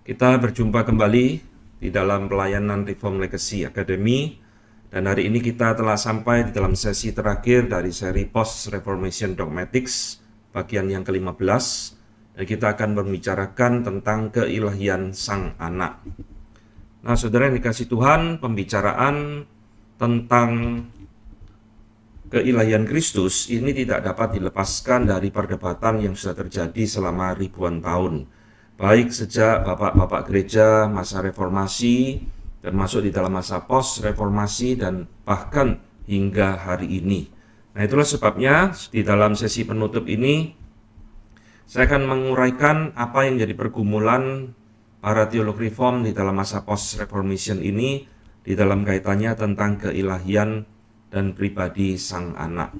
Kita berjumpa kembali di dalam pelayanan Reform Legacy Academy, dan hari ini kita telah sampai di dalam sesi terakhir dari seri Post Reformation Dogmatics bagian yang ke-15, dan kita akan membicarakan tentang keilahian Sang Anak. Nah, saudara yang dikasih Tuhan, pembicaraan tentang keilahian Kristus ini tidak dapat dilepaskan dari perdebatan yang sudah terjadi selama ribuan tahun, baik sejak bapak-bapak gereja masa reformasi, termasuk di dalam masa post-reformasi, dan bahkan hingga hari ini. Nah, itulah sebabnya di dalam sesi penutup ini saya akan menguraikan apa yang jadi pergumulan para teolog reform di dalam masa post-reformation ini di dalam kaitannya tentang keilahian dan pribadi Sang Anak.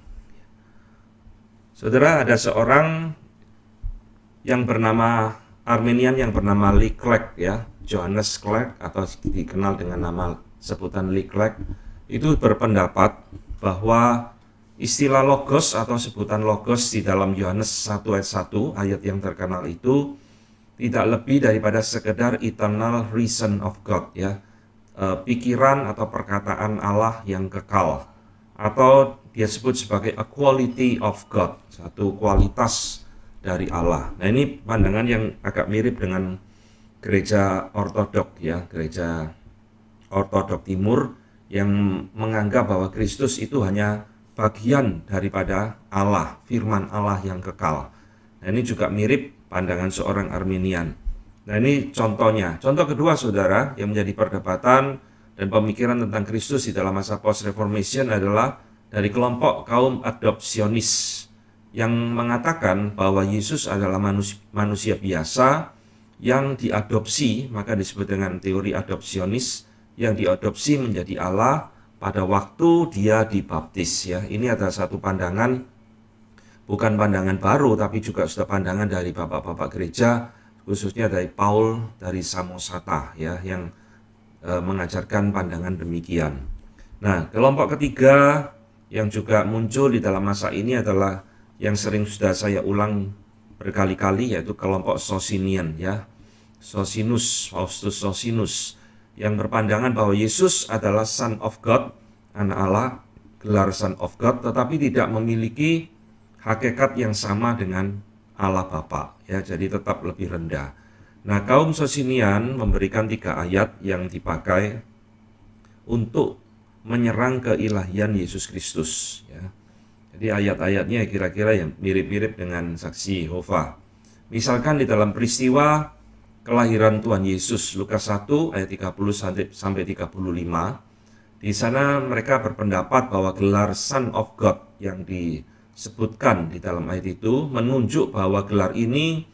Saudara, ada seorang yang bernama Arminian yang bernama Lee Clegg, ya, Johannes Clegg, atau dikenal dengan nama sebutan Lee Clegg, itu berpendapat bahwa istilah logos atau sebutan logos di dalam Yohanes 1 ayat 1, ayat yang terkenal itu tidak lebih daripada sekedar eternal reason of God, ya, pikiran atau perkataan Allah yang kekal, atau dia sebut sebagai a quality of God, satu kualitas dari Allah. Nah, ini pandangan yang agak mirip dengan gereja ortodok, ya, gereja ortodok timur yang menganggap bahwa Kristus itu hanya bagian daripada Allah, firman Allah yang kekal. Nah, ini juga mirip pandangan seorang Arminian. Nah, ini contohnya. Contoh kedua, saudara, yang menjadi perdebatan dan pemikiran tentang Kristus di dalam masa post-reformation adalah dari kelompok kaum adopsionis yang mengatakan bahwa Yesus adalah manusia biasa yang diadopsi, maka disebut dengan teori adopsionis, yang diadopsi menjadi Allah pada waktu dia dibaptis, ya. Ini adalah satu pandangan, bukan pandangan baru, tapi juga sudah pandangan dari bapak-bapak gereja, khususnya dari Paul dari Samosata, ya, yang mengajarkan pandangan demikian. Nah, kelompok ketiga yang juga muncul di dalam masa ini adalah yang sering sudah saya ulang berkali-kali, yaitu kelompok Socinian, ya, Sosinus, Faustus Sosinus, yang berpandangan bahwa Yesus adalah Son of God, anak Allah, gelar Son of God, tetapi tidak memiliki hakikat yang sama dengan Allah Bapa, ya, jadi tetap lebih rendah. Nah, kaum Socinian memberikan 3 ayat yang dipakai untuk menyerang keilahian Yesus Kristus, ya. Jadi ayat-ayatnya kira-kira yang mirip-mirip dengan saksi Yehova. Misalkan di dalam peristiwa kelahiran Tuhan Yesus, Lukas 1 ayat 30 sampai 35, di sana mereka berpendapat bahwa gelar Son of God yang disebutkan di dalam ayat itu menunjuk bahwa gelar ini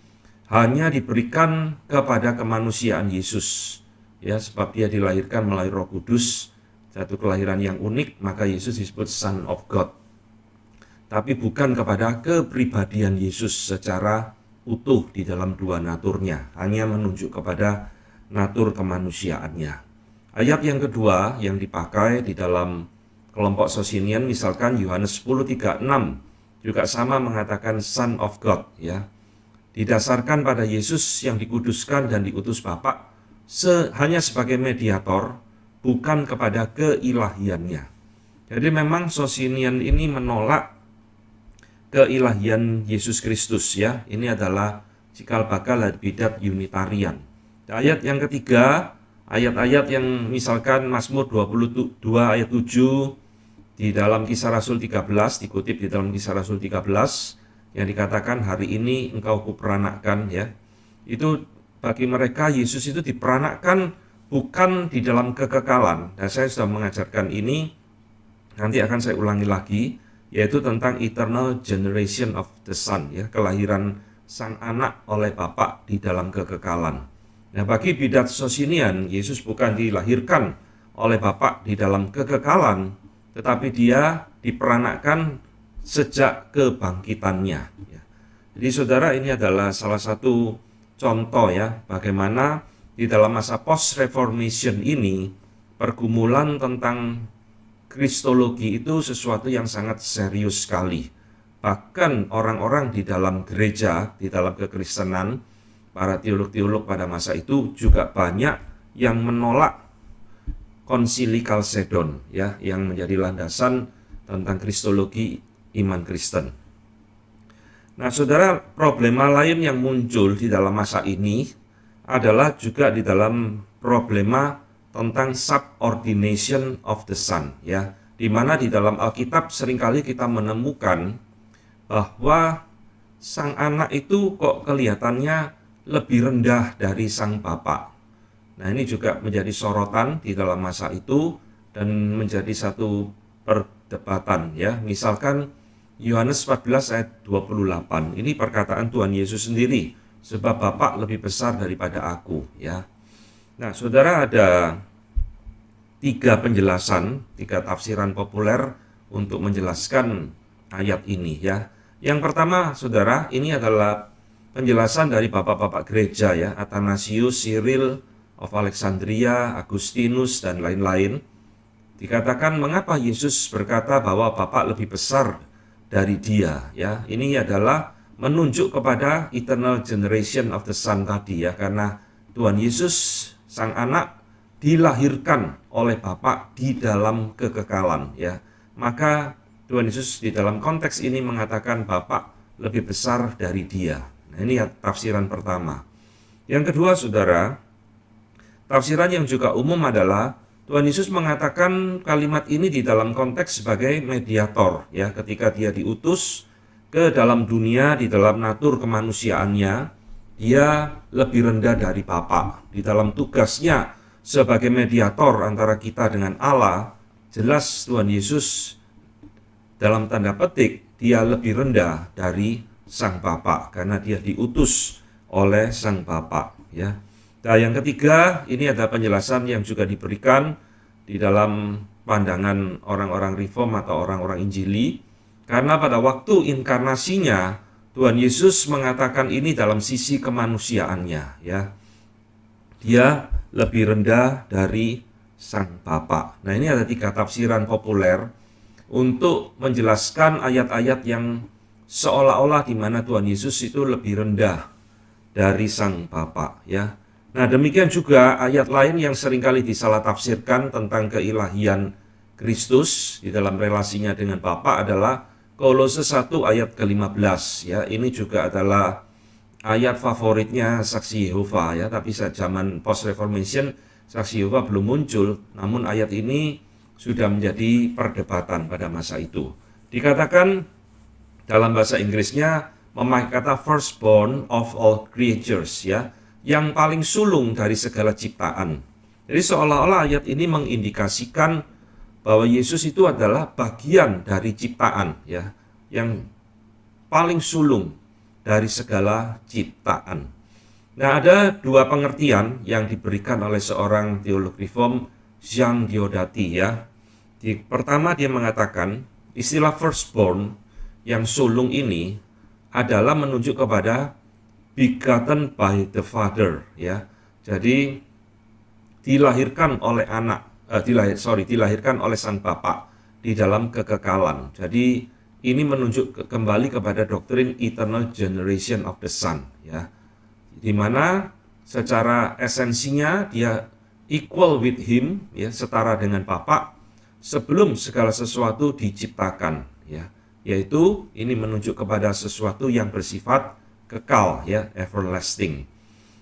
hanya diberikan kepada kemanusiaan Yesus, ya, sebab dia dilahirkan melalui Roh Kudus, satu kelahiran yang unik, maka Yesus disebut Son of God. Tapi bukan kepada kepribadian Yesus secara utuh di dalam dua naturnya, hanya menunjuk kepada natur kemanusiaannya. Ayat yang kedua yang dipakai di dalam kelompok Socinian, misalkan Yohanes 10:36, juga sama mengatakan Son of God, ya, didasarkan pada Yesus yang dikuduskan dan diutus Bapa hanya sebagai mediator, bukan kepada keilahiannya. Jadi memang Socinian ini menolak keilahian Yesus Kristus, ya. Ini adalah cikal bakal bidat Unitarian. Ayat yang ketiga, ayat-ayat yang misalkan Mazmur 22 ayat 7 di dalam Kisah Rasul 13, dikutip di dalam Kisah Rasul 13, yang dikatakan hari ini engkau kuperanakkan, ya. Itu bagi mereka Yesus itu diperanakkan bukan di dalam kekekalan. Dan saya sudah mengajarkan ini, nanti akan saya ulangi lagi, yaitu tentang eternal generation of the Son, ya, kelahiran Sang Anak oleh Bapa di dalam kekekalan. Nah, bagi bidat Socinian, Yesus bukan dilahirkan oleh Bapa di dalam kekekalan, tetapi dia diperanakkan sejak kebangkitannya, ya. Jadi saudara, ini adalah salah satu contoh, ya, bagaimana di dalam masa post-reformation ini pergumulan tentang Kristologi itu sesuatu yang sangat serius sekali. Bahkan orang-orang di dalam gereja, di dalam kekristenan, para teolog-teolog pada masa itu juga banyak yang menolak Konsili Kalsedon, ya, yang menjadi landasan tentang kristologi iman Kristen. Nah, saudara, problema lain yang muncul di dalam masa ini adalah juga di dalam problema tentang subordination of the Son, ya, di mana di dalam Alkitab seringkali kita menemukan bahwa sang anak itu kok kelihatannya lebih rendah dari sang bapa. Nah, ini juga menjadi sorotan di dalam masa itu dan menjadi satu perdebatan, ya. Misalkan Yohanes 14 ayat 28. Ini perkataan Tuhan Yesus sendiri, sebab Bapa lebih besar daripada aku, ya. Nah, saudara, ada tiga penjelasan, tiga tafsiran populer untuk menjelaskan ayat ini, ya. Yang pertama, saudara, ini adalah penjelasan dari bapak-bapak gereja, ya, Athanasius, Cyril of Alexandria, Agustinus, dan lain-lain. Dikatakan mengapa Yesus berkata bahwa Bapa lebih besar dari dia, ya. Ini adalah menunjuk kepada eternal generation of the Son tadi, ya, karena Tuhan Yesus sang anak dilahirkan oleh Bapa di dalam kekekalan, ya. Maka Tuhan Yesus di dalam konteks ini mengatakan Bapa lebih besar dari dia. Nah, ini tafsiran pertama. Yang kedua, saudara, tafsiran yang juga umum adalah Tuhan Yesus mengatakan kalimat ini di dalam konteks sebagai mediator, ya, ketika dia diutus ke dalam dunia di dalam natur kemanusiaannya, dia lebih rendah dari Bapa. Di dalam tugasnya sebagai mediator antara kita dengan Allah, jelas Tuhan Yesus dalam tanda petik dia lebih rendah dari sang Bapa karena dia diutus oleh sang Bapa, ya. Nah, yang ketiga, ini ada penjelasan yang juga diberikan di dalam pandangan orang-orang Reform atau orang-orang Injili, karena pada waktu inkarnasinya Tuhan Yesus mengatakan ini dalam sisi kemanusiaannya, ya. Dia lebih rendah dari sang Bapa. Nah, ini ada tiga tafsiran populer untuk menjelaskan ayat-ayat yang seolah-olah di mana Tuhan Yesus itu lebih rendah dari sang Bapa, ya. Nah, demikian juga ayat lain yang seringkali disalah tafsirkan tentang keilahian Kristus di dalam relasinya dengan Bapa adalah Kolose 1 ayat ke-15, ya. Ini juga adalah ayat favoritnya Saksi Yehova, ya, tapi saat zaman post reformation Saksi Yehova belum muncul, namun ayat ini sudah menjadi perdebatan pada masa itu. Dikatakan dalam bahasa Inggrisnya memakai kata firstborn of all creatures, ya, yang paling sulung dari segala ciptaan. Jadi seolah-olah ayat ini mengindikasikan bahwa Yesus itu adalah bagian dari ciptaan, ya, yang paling sulung dari segala ciptaan. Nah, ada dua pengertian yang diberikan oleh seorang teolog Reform, Jean Diodati, ya. Pertama, dia mengatakan istilah firstborn yang sulung ini adalah menunjuk kepada begotten by the Father, ya. Jadi dilahirkan oleh dilahirkan oleh sang Bapa di dalam kekekalan. Jadi ini menunjuk kembali kepada doktrin eternal generation of the Son, ya. Di mana secara esensinya dia equal with him, ya, setara dengan Bapa sebelum segala sesuatu diciptakan, ya. Yaitu ini menunjuk kepada sesuatu yang bersifat kekal, ya, everlasting.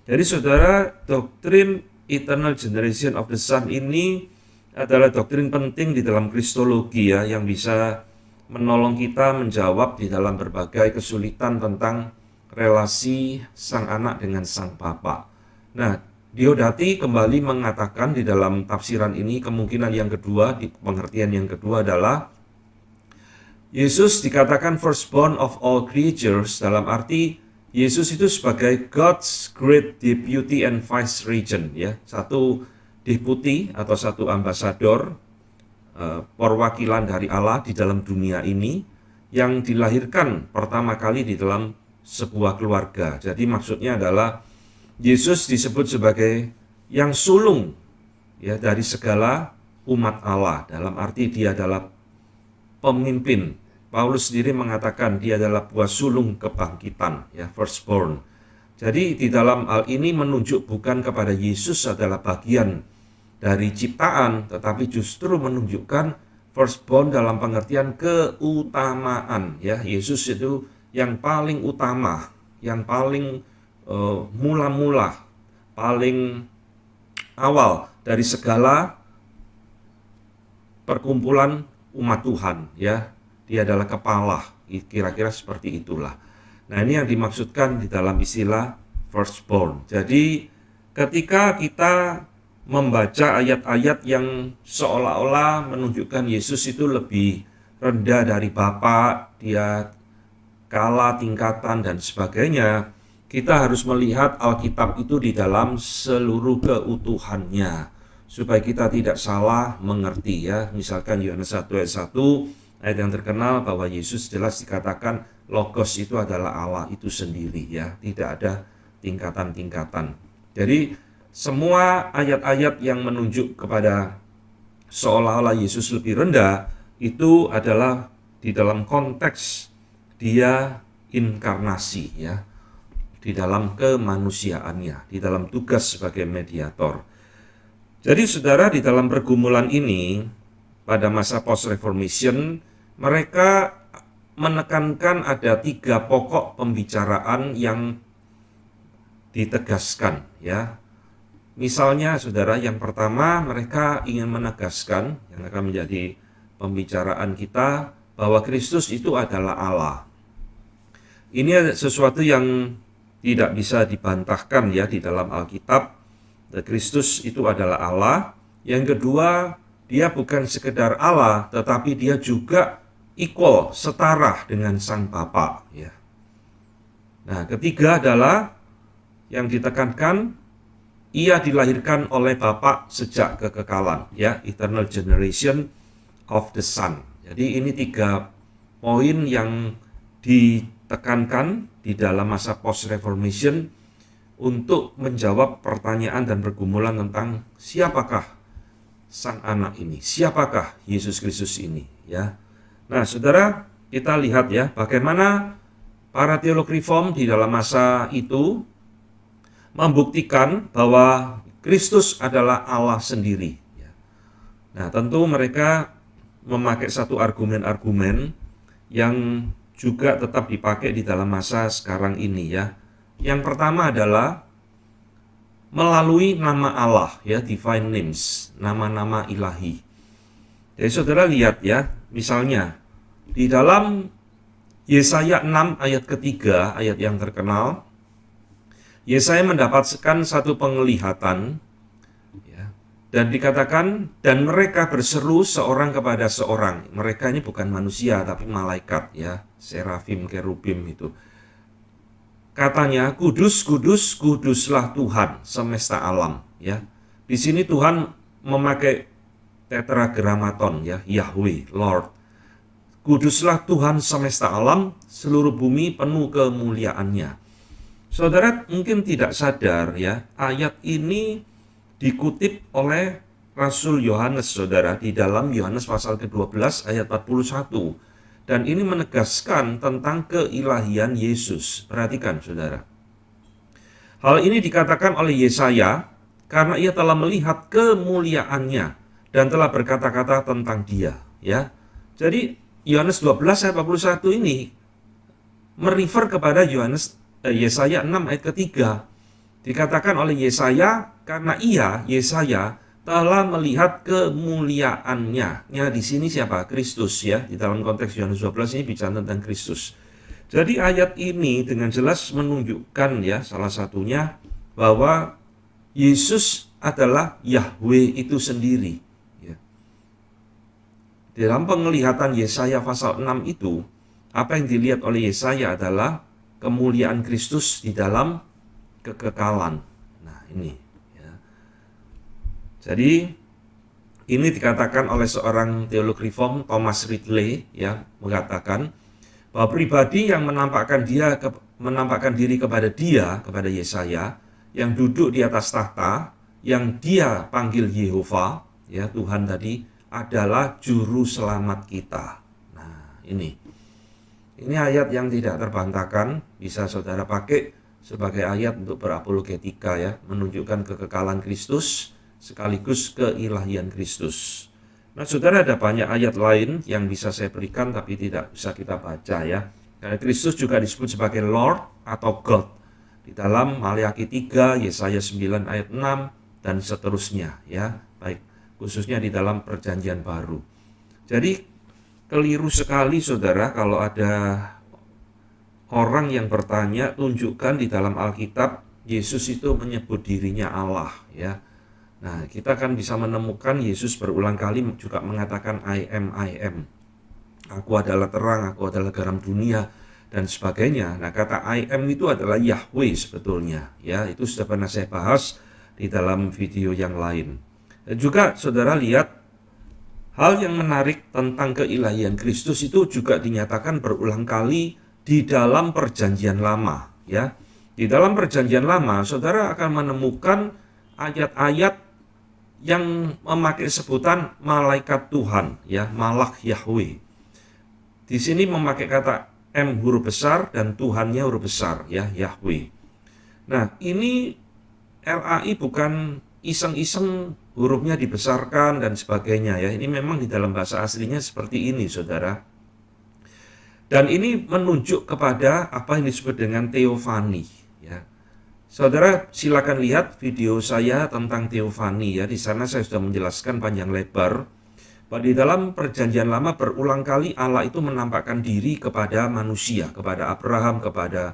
Jadi saudara, doktrin eternal generation of the Son ini adalah doktrin penting di dalam kristologi, ya, yang bisa menolong kita menjawab di dalam berbagai kesulitan tentang relasi sang anak dengan sang Bapa. Nah, Diodati kembali mengatakan di dalam tafsiran ini kemungkinan yang kedua, di pengertian yang kedua adalah Yesus dikatakan firstborn of all creatures dalam arti Yesus itu sebagai God's great deputy and vice regent, ya, satu deputi atau satu ambasador, perwakilan dari Allah di dalam dunia ini yang dilahirkan pertama kali di dalam sebuah keluarga. Jadi maksudnya adalah Yesus disebut sebagai yang sulung, ya, dari segala umat Allah, dalam arti dia adalah pemimpin. Paulus sendiri mengatakan dia adalah buah sulung kebangkitan, ya, firstborn. Jadi di dalam hal ini menunjuk bukan kepada Yesus adalah bagian dari ciptaan, tetapi justru menunjukkan firstborn dalam pengertian keutamaan, ya. Yesus itu yang paling utama, yang paling mula-mula, paling awal dari segala perkumpulan umat Tuhan, ya. Dia adalah kepala, kira-kira seperti itulah. Nah, ini yang dimaksudkan di dalam istilah firstborn. Jadi ketika kita membaca ayat-ayat yang seolah-olah menunjukkan Yesus itu lebih rendah dari Bapa, dia kalah tingkatan dan sebagainya, kita harus melihat Alkitab itu di dalam seluruh keutuhannya supaya kita tidak salah mengerti, ya. Misalkan Yohanes 1 ayat 1, ayat yang terkenal bahwa Yesus jelas dikatakan Logos itu adalah Allah itu sendiri, ya. Tidak ada tingkatan-tingkatan. Jadi semua ayat-ayat yang menunjuk kepada seolah-olah Yesus lebih rendah itu adalah di dalam konteks dia inkarnasi, ya, di dalam kemanusiaannya, di dalam tugas sebagai mediator. Jadi saudara, di dalam pergumulan ini pada masa post-reformation mereka menekankan ada 3 pokok pembicaraan yang ditegaskan, ya. Misalnya saudara, yang pertama mereka ingin menegaskan, yang akan menjadi pembicaraan kita, bahwa Kristus itu adalah Allah. Ini sesuatu yang tidak bisa dibantahkan, ya, di dalam Alkitab. Kristus itu adalah Allah. Yang kedua, dia bukan sekedar Allah, tetapi dia juga equal, setara dengan Sang Bapa, ya. Nah, ketiga adalah yang ditekankan, ia dilahirkan oleh Bapa sejak kekekalan, ya, eternal generation of the Son. Jadi ini 3 poin yang ditekankan di dalam masa post-reformation untuk menjawab pertanyaan dan pergumulan tentang siapakah Sang Anak ini, siapakah Yesus Kristus ini, ya. Nah, saudara, kita lihat, ya, bagaimana para teolog reform di dalam masa itu membuktikan bahwa Kristus adalah Allah sendiri, ya. Nah, tentu mereka memakai satu argumen-argumen yang juga tetap dipakai di dalam masa sekarang ini, ya. Yang pertama adalah melalui nama Allah, ya, divine names, nama-nama ilahi. Jadi saudara lihat, ya, misalnya di dalam Yesaya 6 ayat ketiga, ayat yang terkenal, Yesaya mendapatkan satu penglihatan, ya, dan dikatakan, dan mereka berseru seorang kepada seorang. Mereka ini bukan manusia tapi malaikat, ya, serafim, kerubim itu. Katanya, kudus, kudus, kuduslah Tuhan semesta alam, ya. Di sini Tuhan memakai tetragrammaton, ya, Yahweh, Lord. Kuduslah Tuhan semesta alam, seluruh bumi penuh kemuliaannya. Saudara mungkin tidak sadar, ya, ayat ini dikutip oleh Rasul Yohanes, saudara, di dalam Yohanes pasal ke-12 ayat 41. Dan ini menegaskan tentang keilahian Yesus. Perhatikan, saudara. Hal ini dikatakan oleh Yesaya karena ia telah melihat kemuliaannya dan telah berkata-kata tentang dia, ya. Jadi Yohanes 12 ayat 41 ini merefer kepada Yesaya 6 ayat ketiga. Dikatakan oleh Yesaya karena Yesaya telah melihat kemuliaannya. Ya, di sini siapa? Kristus, ya. Di dalam konteks Yohanes 12 ini bicara tentang Kristus. Jadi ayat ini dengan jelas menunjukkan, ya, salah satunya bahwa Yesus adalah Yahweh itu sendiri, ya. Dalam penglihatan Yesaya pasal 6 itu, apa yang dilihat oleh Yesaya adalah kemuliaan Kristus di dalam kekekalan. Nah, ini, ya. Jadi ini dikatakan oleh seorang teolog reform, Thomas Ridley, ya, mengatakan bahwa pribadi yang menampakkan diri kepada Yesaya yang duduk di atas tahta, yang dia panggil Yehova, ya, Tuhan tadi, adalah juru selamat kita. Nah, ini ayat yang tidak terbantahkan, bisa saudara pakai sebagai ayat untuk berapologetika ya, menunjukkan kekekalan Kristus sekaligus keilahian Kristus. Nah, saudara, ada banyak ayat lain yang bisa saya berikan tapi tidak bisa kita baca ya. Karena Kristus juga disebut sebagai Lord atau God di dalam Maleakhi 3, Yesaya 9 ayat 6 dan seterusnya ya. Baik, khususnya di dalam Perjanjian Baru. Jadi keliru sekali saudara kalau ada orang yang bertanya, tunjukkan di dalam Alkitab Yesus itu menyebut dirinya Allah ya. Nah, kita kan bisa menemukan Yesus berulang kali juga mengatakan I am. Aku adalah terang, aku adalah garam dunia dan sebagainya. Nah, kata I am itu adalah Yahweh sebetulnya ya. Itu sudah pernah saya bahas di dalam video yang lain. Dan juga saudara lihat hal yang menarik tentang keilahian Kristus itu juga dinyatakan berulang kali di dalam Perjanjian Lama ya. Di dalam Perjanjian Lama saudara akan menemukan ayat-ayat yang memakai sebutan malaikat Tuhan ya, malak Yahweh. Di sini memakai kata M huruf besar dan Tuhannya huruf besar ya, Yahweh. Nah, ini LAI bukan iseng-iseng hurufnya dibesarkan dan sebagainya ya. Ini memang di dalam bahasa aslinya seperti ini, saudara. Dan ini menunjuk kepada apa yang disebut dengan teofani ya. Saudara, silakan lihat video saya tentang teofani ya. Di sana saya sudah menjelaskan panjang lebar bahwa di dalam Perjanjian Lama berulang kali Allah itu menampakkan diri kepada manusia, kepada Abraham, kepada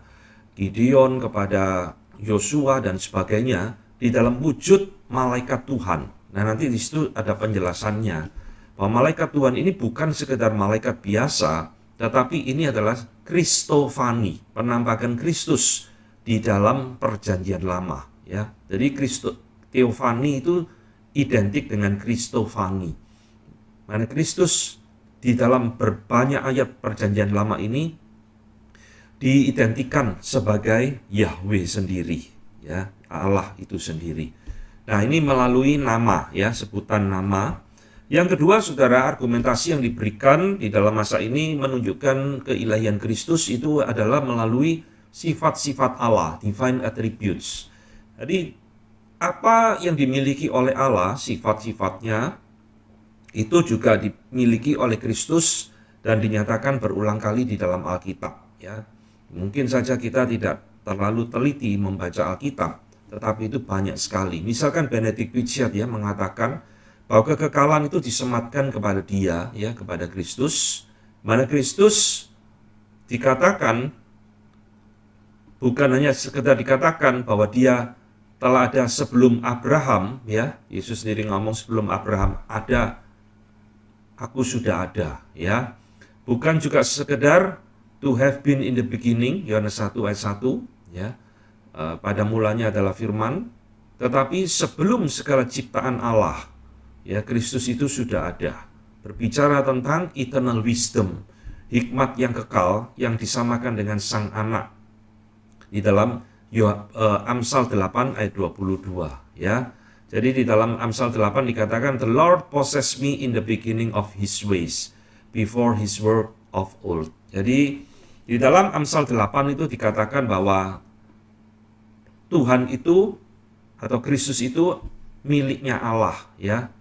Gideon, kepada Yosua dan sebagainya di dalam wujud malaikat Tuhan. Nah, nanti di situ ada penjelasannya bahwa malaikat Tuhan ini bukan sekedar malaikat biasa, tetapi ini adalah Kristofani, penampakan Kristus di dalam Perjanjian Lama ya. Jadi teofani itu identik dengan Kristofani. Mana Kristus di dalam berbanyak ayat Perjanjian Lama ini diidentikan sebagai Yahweh sendiri ya, Allah itu sendiri. Nah, ini melalui nama ya, sebutan nama. Yang kedua, saudara, argumentasi yang diberikan di dalam masa ini menunjukkan keilahian Kristus itu adalah melalui sifat-sifat Allah, divine attributes. Jadi, apa yang dimiliki oleh Allah, sifat-sifatnya, itu juga dimiliki oleh Kristus dan dinyatakan berulang kali di dalam Alkitab. Ya. Mungkin saja kita tidak terlalu teliti membaca Alkitab, tetapi itu banyak sekali. Misalkan Benedict Wichet ya mengatakan bahwa kekekalan itu disematkan kepada dia, ya, kepada Kristus. Mana Kristus dikatakan bukan hanya sekedar dikatakan bahwa dia telah ada sebelum Abraham, ya. Yesus sendiri ngomong sebelum Abraham ada, aku sudah ada, ya. Bukan juga sekedar to have been in the beginning, Yohanes 1 ayat 1, ya. Pada mulanya adalah firman, tetapi sebelum segala ciptaan Allah, ya, Kristus itu sudah ada. Berbicara tentang eternal wisdom, hikmat yang kekal yang disamakan dengan sang anak di dalam Amsal 8 ayat 22, ya. Jadi di dalam Amsal 8 dikatakan the Lord possessed me in the beginning of his ways before his work of old. Jadi di dalam Amsal 8 itu dikatakan bahwa Tuhan itu atau Kristus itu miliknya Allah, ya,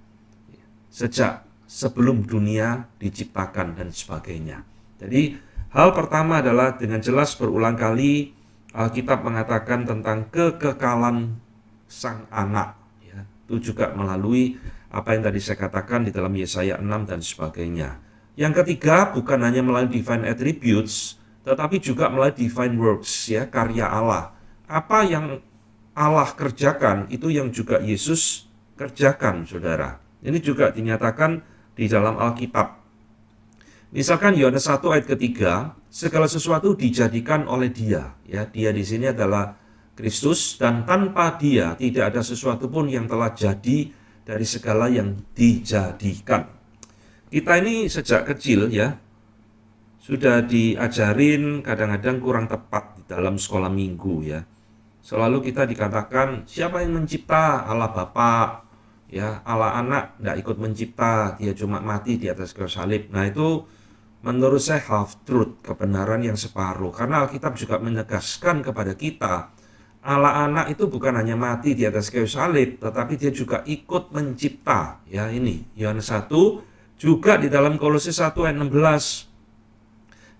sejak sebelum dunia diciptakan dan sebagainya. Jadi hal pertama adalah dengan jelas berulang kali Alkitab mengatakan tentang kekekalan sang anak, ya. Itu juga melalui apa yang tadi saya katakan di dalam Yesaya 6 dan sebagainya. Yang ketiga, bukan hanya melalui divine attributes, tetapi juga melalui divine works, ya, karya Allah. Apa yang Allah kerjakan, itu yang juga Yesus kerjakan, saudara. Ini juga dinyatakan di dalam Alkitab. Misalkan Yohanes 1 ayat ketiga, segala sesuatu dijadikan oleh Dia. Ya, Dia di sini adalah Kristus, dan tanpa Dia tidak ada sesuatu pun yang telah jadi dari segala yang dijadikan. Kita ini sejak kecil, ya, sudah diajarin kadang-kadang kurang tepat di dalam sekolah minggu, ya. Selalu kita dikatakan siapa yang mencipta? Allah Bapa, ya, Allah Anak tidak ikut mencipta, Dia cuma mati di atas kayu salib. Nah, itu menurut saya half truth, kebenaran yang separuh, karena Alkitab juga menegaskan kepada kita Allah anak itu bukan hanya mati di atas kayu salib, tetapi dia juga ikut mencipta. Ya, ini Yohanes 1, juga di dalam Kolose 1 ayat 16.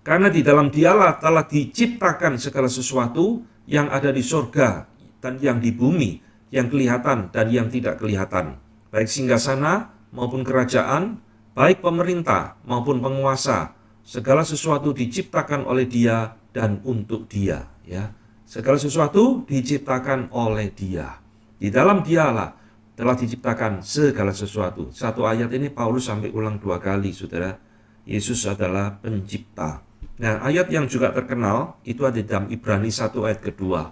Karena di dalam Dialah telah diciptakan segala sesuatu yang ada di surga dan yang di bumi, yang kelihatan dan yang tidak kelihatan, baik singgasana maupun kerajaan, baik pemerintah maupun penguasa. Segala sesuatu diciptakan oleh Dia dan untuk Dia. Ya, segala sesuatu diciptakan oleh Dia. Di dalam Dialah telah diciptakan segala sesuatu. Satu ayat ini Paulus sampai ulang 2 kali, saudara. Yesus adalah pencipta. Nah, ayat yang juga terkenal itu ada dalam Ibrani 1 ayat kedua.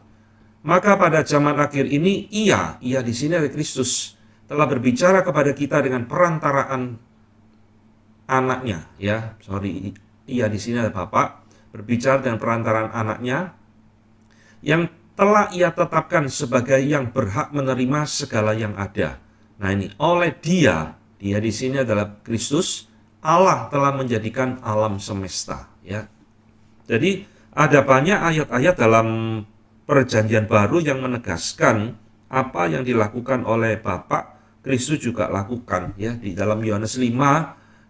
Maka pada zaman akhir ini ia di sini ada Kristus, telah berbicara kepada kita dengan perantaraan anaknya. Ya, ia di sini ada Bapa, berbicara dengan perantaraan anaknya, yang telah ia tetapkan sebagai yang berhak menerima segala yang ada. Nah, ini oleh dia di sini adalah Kristus, Allah telah menjadikan alam semesta. Ya, jadi ada banyak ayat-ayat dalam Perjanjian Baru yang menegaskan apa yang dilakukan oleh Bapa, Kristus juga lakukan. Ya, di dalam Yohanes 5,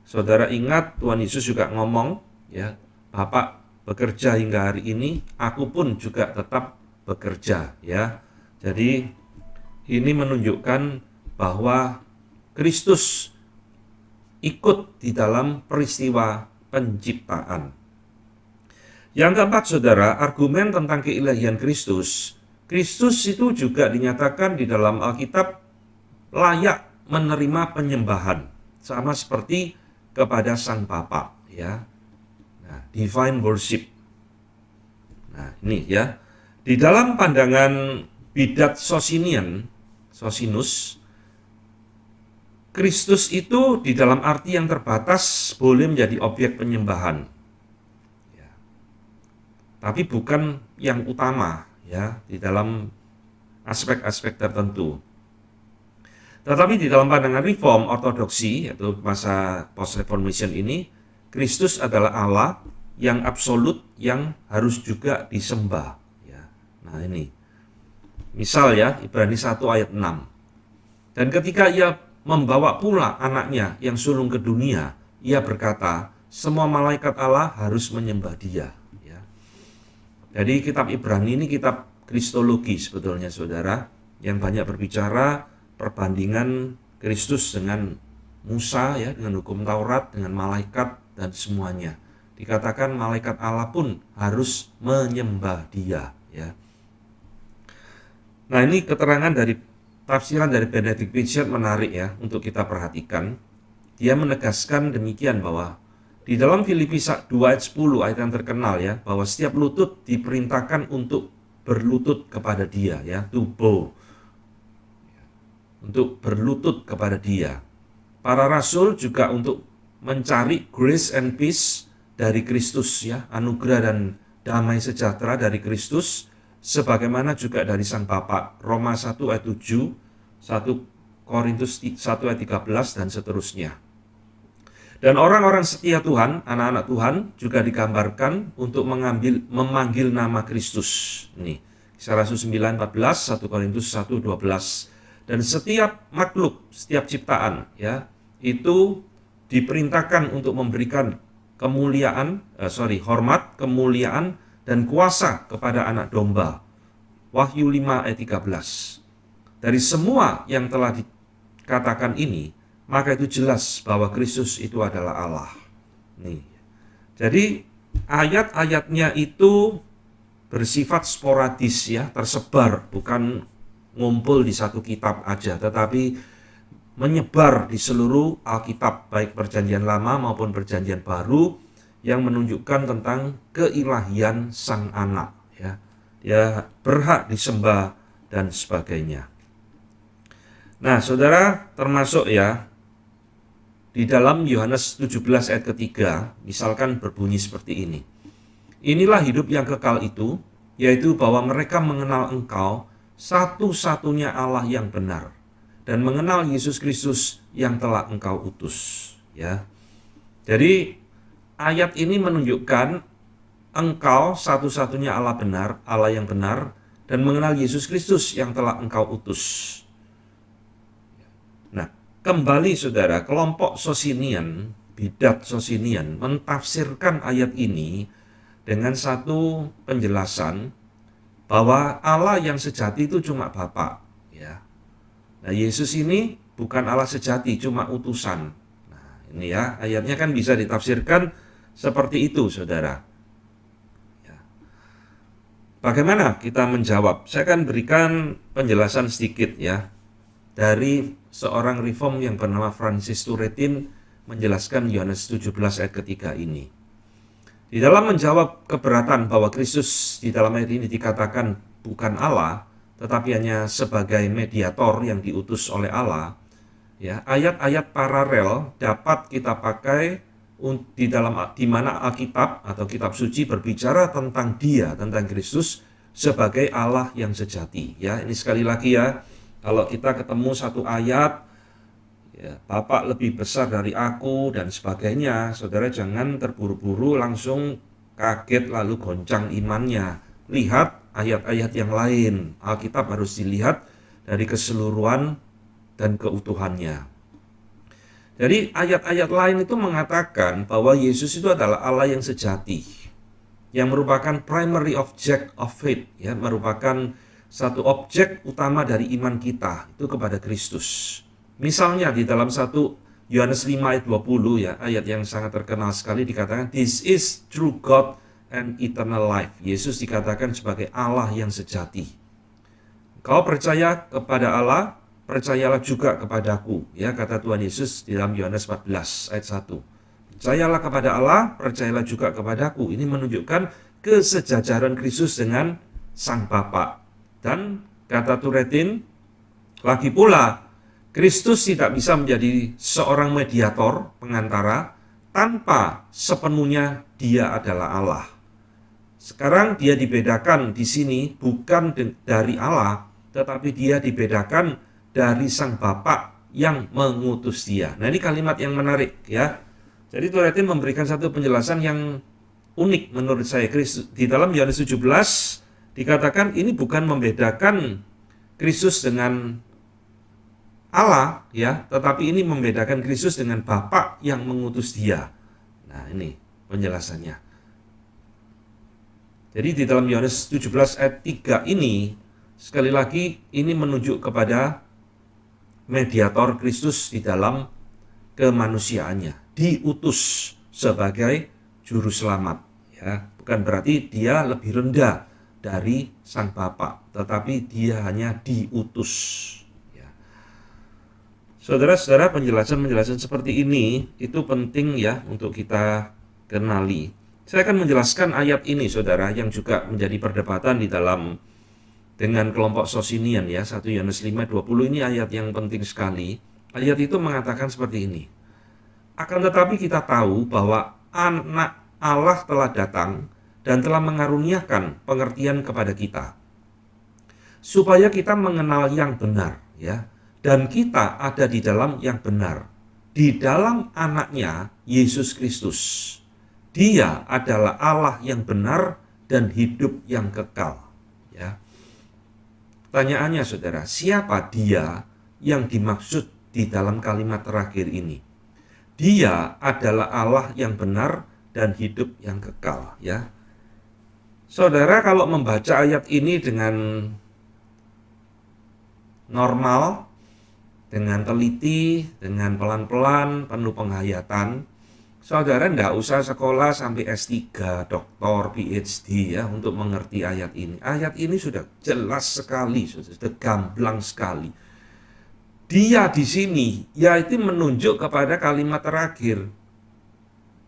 saudara ingat Tuhan Yesus juga ngomong, ya, Bapa bekerja hingga hari ini, aku pun juga tetap bekerja. Ya, jadi ini menunjukkan bahwa Kristus ikut di dalam peristiwa penciptaan. Yang keempat, saudara, argumen tentang keilahian Kristus. Kristus itu juga dinyatakan di dalam Alkitab layak menerima penyembahan, sama seperti kepada Sang Bapa. Ya, nah, divine worship. Nah, ini ya, di dalam pandangan bidat Sosinus, Kristus itu di dalam arti yang terbatas boleh menjadi objek penyembahan. Tapi bukan yang utama, ya, di dalam aspek-aspek tertentu. Tetapi di dalam pandangan reform ortodoksi, yaitu masa post-reformation ini, Kristus adalah Allah yang absolut, yang harus juga disembah. Ya. Nah, ini misal ya, Ibrani 1 ayat 6. Dan ketika ia membawa pula anaknya yang sulung ke dunia, ia berkata, semua malaikat Allah harus menyembah dia. Jadi kitab Ibrani ini kitab kristologi sebetulnya, saudara, yang banyak berbicara perbandingan Kristus dengan Musa, ya, dengan hukum Taurat, dengan malaikat dan semuanya. Dikatakan malaikat Allah pun harus menyembah dia. Ya. Nah, ini keterangan dari tafsiran dari Benedict Richard menarik ya untuk kita perhatikan. Dia menegaskan demikian bahwa di dalam Filipi 2 ayat 10 ayat yang terkenal ya, bahwa setiap lutut diperintahkan untuk berlutut kepada dia, ya, to bow, untuk berlutut kepada dia. Para rasul juga untuk mencari grace and peace dari Kristus, ya, anugerah dan damai sejahtera dari Kristus, sebagaimana juga dari Sang Bapa. Roma 1 ayat 7, 1 Korintus 1 ayat 13 dan seterusnya. Dan orang-orang setia Tuhan, anak-anak Tuhan juga digambarkan untuk memanggil nama Kristus. Ini, Kisah Rasul 9:14, 1 Korintus 1:12. Dan setiap makhluk, setiap ciptaan, ya, itu diperintahkan untuk memberikan hormat, kemuliaan, dan kuasa kepada anak domba. Wahyu 5 ayat 13. Dari semua yang telah dikatakan ini, maka itu jelas bahwa Kristus itu adalah Allah. Nih. Jadi ayat-ayatnya itu bersifat sporadis, ya, tersebar, bukan ngumpul di satu kitab aja, tetapi menyebar di seluruh Alkitab, baik Perjanjian Lama maupun Perjanjian Baru, yang menunjukkan tentang keilahian Sang Anak, ya. Dia berhak disembah dan sebagainya. Nah, saudara, termasuk ya di dalam Yohanes 17 ayat ketiga, misalkan berbunyi seperti ini. Inilah hidup yang kekal itu, yaitu bahwa mereka mengenal Engkau, satu-satunya Allah yang benar, dan mengenal Yesus Kristus yang telah Engkau utus. Ya. Jadi ayat ini menunjukkan Engkau satu-satunya Allah benar, Allah yang benar, dan mengenal Yesus Kristus yang telah engkau utus. Nah, kembali saudara, kelompok Socinian, bidat Socinian, mentafsirkan ayat ini dengan satu penjelasan bahwa Allah yang sejati itu cuma Bapa, ya. Nah, Yesus ini bukan Allah sejati, cuma utusan. Nah, ini ya, ayatnya kan bisa ditafsirkan seperti itu, saudara. Ya. Bagaimana kita menjawab? Saya akan berikan penjelasan sedikit ya, dari seorang reform yang bernama Francis Turretin menjelaskan Yohanes 17 ayat ketiga ini. Di dalam menjawab keberatan bahwa Kristus di dalam ayat ini dikatakan bukan Allah, tetapi hanya sebagai mediator yang diutus oleh Allah, ya, ayat-ayat paralel dapat kita pakai di mana Alkitab atau kitab suci berbicara tentang Dia, tentang Kristus sebagai Allah yang sejati. Ya, ini sekali lagi ya, kalau kita ketemu satu ayat, ya, Bapak lebih besar dari aku dan sebagainya, saudara jangan terburu-buru langsung kaget lalu goncang imannya. Lihat ayat-ayat yang lain. Alkitab harus dilihat dari keseluruhan dan keutuhannya. Jadi ayat-ayat lain itu mengatakan bahwa Yesus itu adalah Allah yang sejati, yang merupakan primary object of faith, ya, merupakan satu objek utama dari iman kita itu kepada Kristus. Misalnya di dalam 1 Yohanes 5 ayat 20 ya, ayat yang sangat terkenal sekali dikatakan, "This is true God and eternal life." Yesus dikatakan sebagai Allah yang sejati. Kau percaya kepada Allah, percayalah juga kepadaku, ya, kata Tuhan Yesus di dalam Yohanes 14 ayat 1. Percayalah kepada Allah, percayalah juga kepadaku. Ini menunjukkan kesejajaran Kristus dengan Sang Bapa. Dan kata Turretin, lagi pula Kristus tidak bisa menjadi seorang mediator, pengantara, tanpa sepenuhnya Dia adalah Allah. Sekarang Dia dibedakan di sini bukan dari Allah, tetapi Dia dibedakan dari Sang Bapa yang mengutus Dia. Nah, ini kalimat yang menarik ya. Jadi Turretin memberikan satu penjelasan yang unik menurut saya. Kristus di dalam Yohanes 17 dikatakan ini bukan membedakan Kristus dengan Allah ya, tetapi ini membedakan Kristus dengan Bapa yang mengutus Dia. Nah, ini penjelasannya. Jadi di dalam Yohanes 17 ayat 3 ini sekali lagi ini menunjuk kepada mediator Kristus di dalam kemanusiaannya, diutus sebagai juru selamat ya. Bukan berarti Dia lebih rendah dari Sang Bapa, tetapi Dia hanya diutus. Ya. Saudara-saudara, penjelasan-penjelasan seperti ini itu penting ya untuk kita kenali. Saya akan menjelaskan ayat ini, saudara, yang juga menjadi perdebatan di dalam dengan kelompok Socinian ya. 1 Yohanes 5:20 ini ayat yang penting sekali. Ayat itu mengatakan seperti ini. Akan tetapi kita tahu bahwa Anak Allah telah datang dan telah mengaruniakan pengertian kepada kita, supaya kita mengenal yang benar, ya, dan kita ada di dalam yang benar, di dalam Anaknya Yesus Kristus. Dia adalah Allah yang benar dan hidup yang kekal. Ya. Pertanyaannya, saudara, siapa Dia yang dimaksud di dalam kalimat terakhir ini? Dia adalah Allah yang benar dan hidup yang kekal. Ya. Saudara, kalau membaca ayat ini dengan normal, dengan teliti, dengan pelan-pelan, penuh penghayatan, saudara tidak usah sekolah sampai S3, doktor, PhD ya untuk mengerti ayat ini. Ayat ini sudah jelas sekali, sudah gamblang sekali. Dia di sini yaitu menunjuk kepada kalimat terakhir,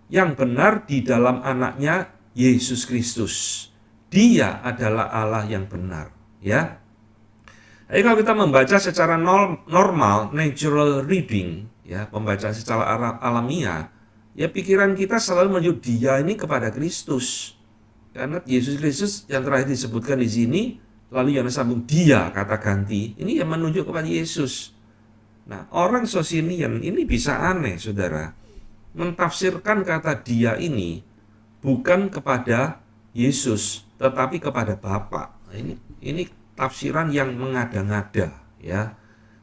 yang benar di dalam Anaknya Yesus Kristus. Dia adalah Allah yang benar, ya. Jadi kalau kita membaca secara normal, natural reading, ya, pembacaan secara alamiah, ya pikiran kita selalu menuju Dia ini kepada Kristus. Karena Yesus Kristus yang terakhir disebutkan di sini, lalu yang sambung Dia kata ganti, ini yang menunjuk kepada Yesus. Nah, orang Socinian ini bisa aneh, saudara, mentafsirkan kata Dia ini bukan kepada Yesus, tetapi kepada Bapa. Nah, ini tafsiran yang mengada-ngada, ya.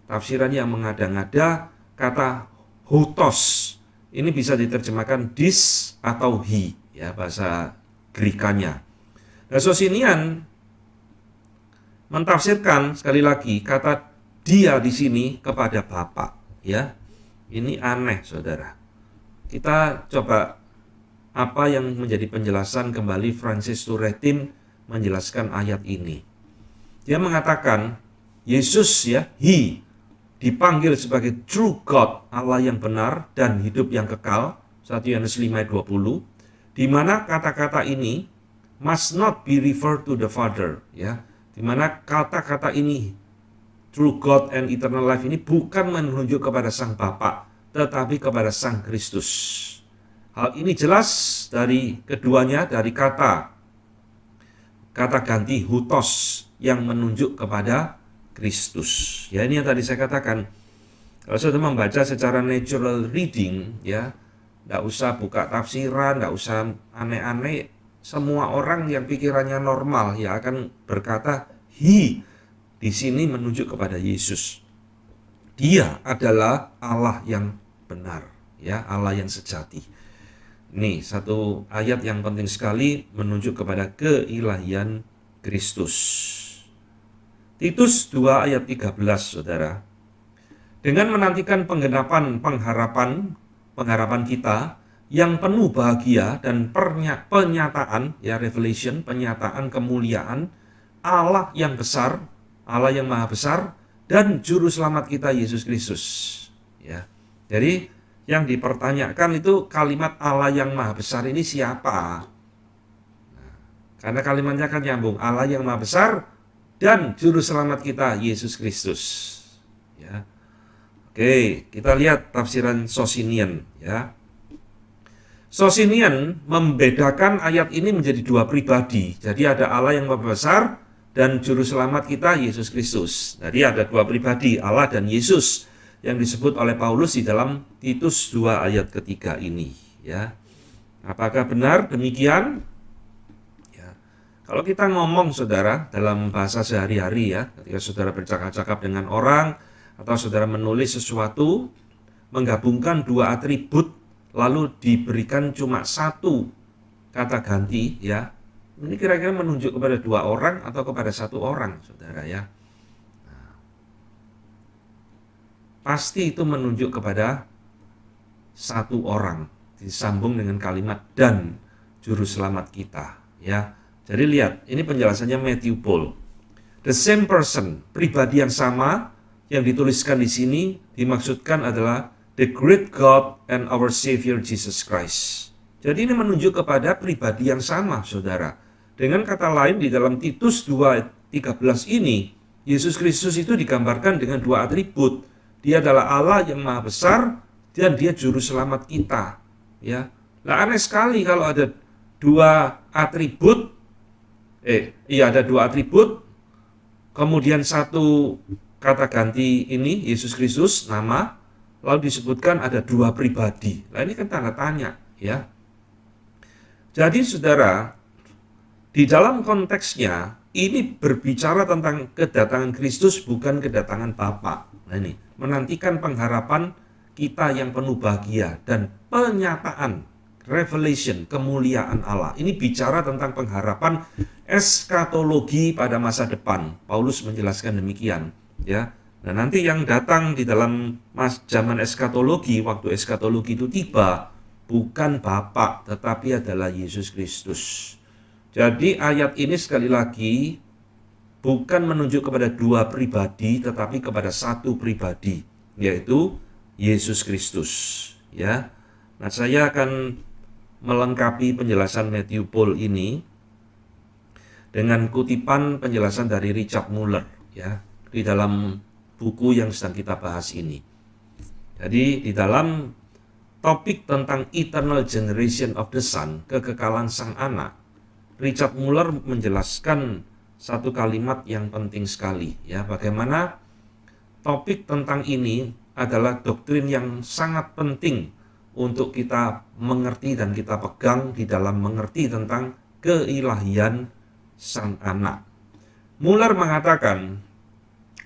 Tafsiran yang mengada-ngada. Kata hutos ini bisa diterjemahkan dis atau he, ya, bahasa Grekanya. Nah, Sosinian mentafsirkan sekali lagi kata dia di sini kepada Bapa, ya. Ini aneh, saudara. Kita coba apa yang menjadi penjelasan kembali Francis Turretin menjelaskan ayat ini. Dia mengatakan Yesus, ya, he dipanggil sebagai true God, Allah yang benar dan hidup yang kekal, 1 Yohanes 5 ayat 20, di mana kata-kata ini must not be referred to the Father, ya. Di mana kata-kata ini true God and eternal life ini bukan menunjuk kepada Sang Bapa, tetapi kepada Sang Kristus. Hal ini jelas dari keduanya, dari kata ganti hutos yang menunjuk kepada Kristus. Ya, ini yang tadi saya katakan. Kalau saudara membaca secara natural reading, ya, tidak usah buka tafsiran, tidak usah aneh-aneh. Semua orang yang pikirannya normal ya akan berkata, he di sini menunjuk kepada Yesus. Dia adalah Allah yang benar, ya, Allah yang sejati. Ini satu ayat yang penting sekali menunjuk kepada keilahian Kristus. Titus 2 ayat 13, saudara. Dengan menantikan penggenapan pengharapan kita yang penuh bahagia dan penyataan, ya, revelation, penyataan kemuliaan Allah yang besar, Allah yang maha besar, dan juru selamat kita Yesus Kristus, ya. Jadi yang dipertanyakan itu kalimat Allah yang maha besar ini siapa? Nah, karena kalimatnya kan nyambung, Allah yang maha besar dan juru selamat kita Yesus Kristus, ya. Oke, kita lihat tafsiran Sosinian, ya. Sosinian membedakan ayat ini menjadi dua pribadi. Jadi ada Allah yang maha besar dan juru selamat kita Yesus Kristus. Jadi ada dua pribadi, Allah dan Yesus, yang disebut oleh Paulus di dalam Titus 2 ayat ketiga ini, ya. Apakah benar demikian? Ya. Kalau kita ngomong, saudara, dalam bahasa sehari-hari, ya, ketika saudara bercakap-cakap dengan orang atau saudara menulis sesuatu, menggabungkan dua atribut lalu diberikan cuma satu kata ganti, ya, ini kira-kira menunjuk kepada dua orang atau kepada satu orang, saudara, ya. Nah, pasti itu menunjuk kepada satu orang, disambung dengan kalimat dan juru selamat kita, ya. Jadi lihat, ini penjelasannya Matthew Paul. The same person, pribadi yang sama yang dituliskan di sini dimaksudkan adalah the great God and our Savior Jesus Christ. Jadi ini menunjuk kepada pribadi yang sama, saudara. Dengan kata lain, di dalam Titus 2:13 ini, Yesus Kristus itu digambarkan dengan dua atribut. Dia adalah Allah yang maha besar dan dia juru selamat kita, ya. Lah, aneh sekali kalau ada dua atribut, ada dua atribut, kemudian satu kata ganti ini Yesus Kristus, nama, lalu disebutkan ada dua pribadi. Nah, ini kan tanda tanya, ya. Jadi, saudara, di dalam konteksnya ini berbicara tentang kedatangan Kristus, bukan kedatangan Bapa. Nah, ini menantikan pengharapan kita yang penuh bahagia dan penyataan revelation, kemuliaan Allah. Ini bicara tentang pengharapan eskatologi pada masa depan. Paulus menjelaskan demikian, ya. Nah, nanti yang datang di dalam zaman eskatologi, waktu eskatologi itu tiba, bukan Bapa, tetapi adalah Yesus Kristus. Jadi ayat ini sekali lagi bukan menunjuk kepada dua pribadi, tetapi kepada satu pribadi, yaitu Yesus Kristus, ya. Nah, saya akan melengkapi penjelasan Matthew Paul ini dengan kutipan penjelasan dari Richard Muller, ya, di dalam buku yang sedang kita bahas ini. Jadi di dalam topik tentang eternal generation of the Son, kekekalan sang anak, Richard Muller menjelaskan satu kalimat yang penting sekali, ya, bagaimana topik tentang ini adalah doktrin yang sangat penting untuk kita mengerti dan kita pegang di dalam mengerti tentang keilahian sang anak. Muller mengatakan,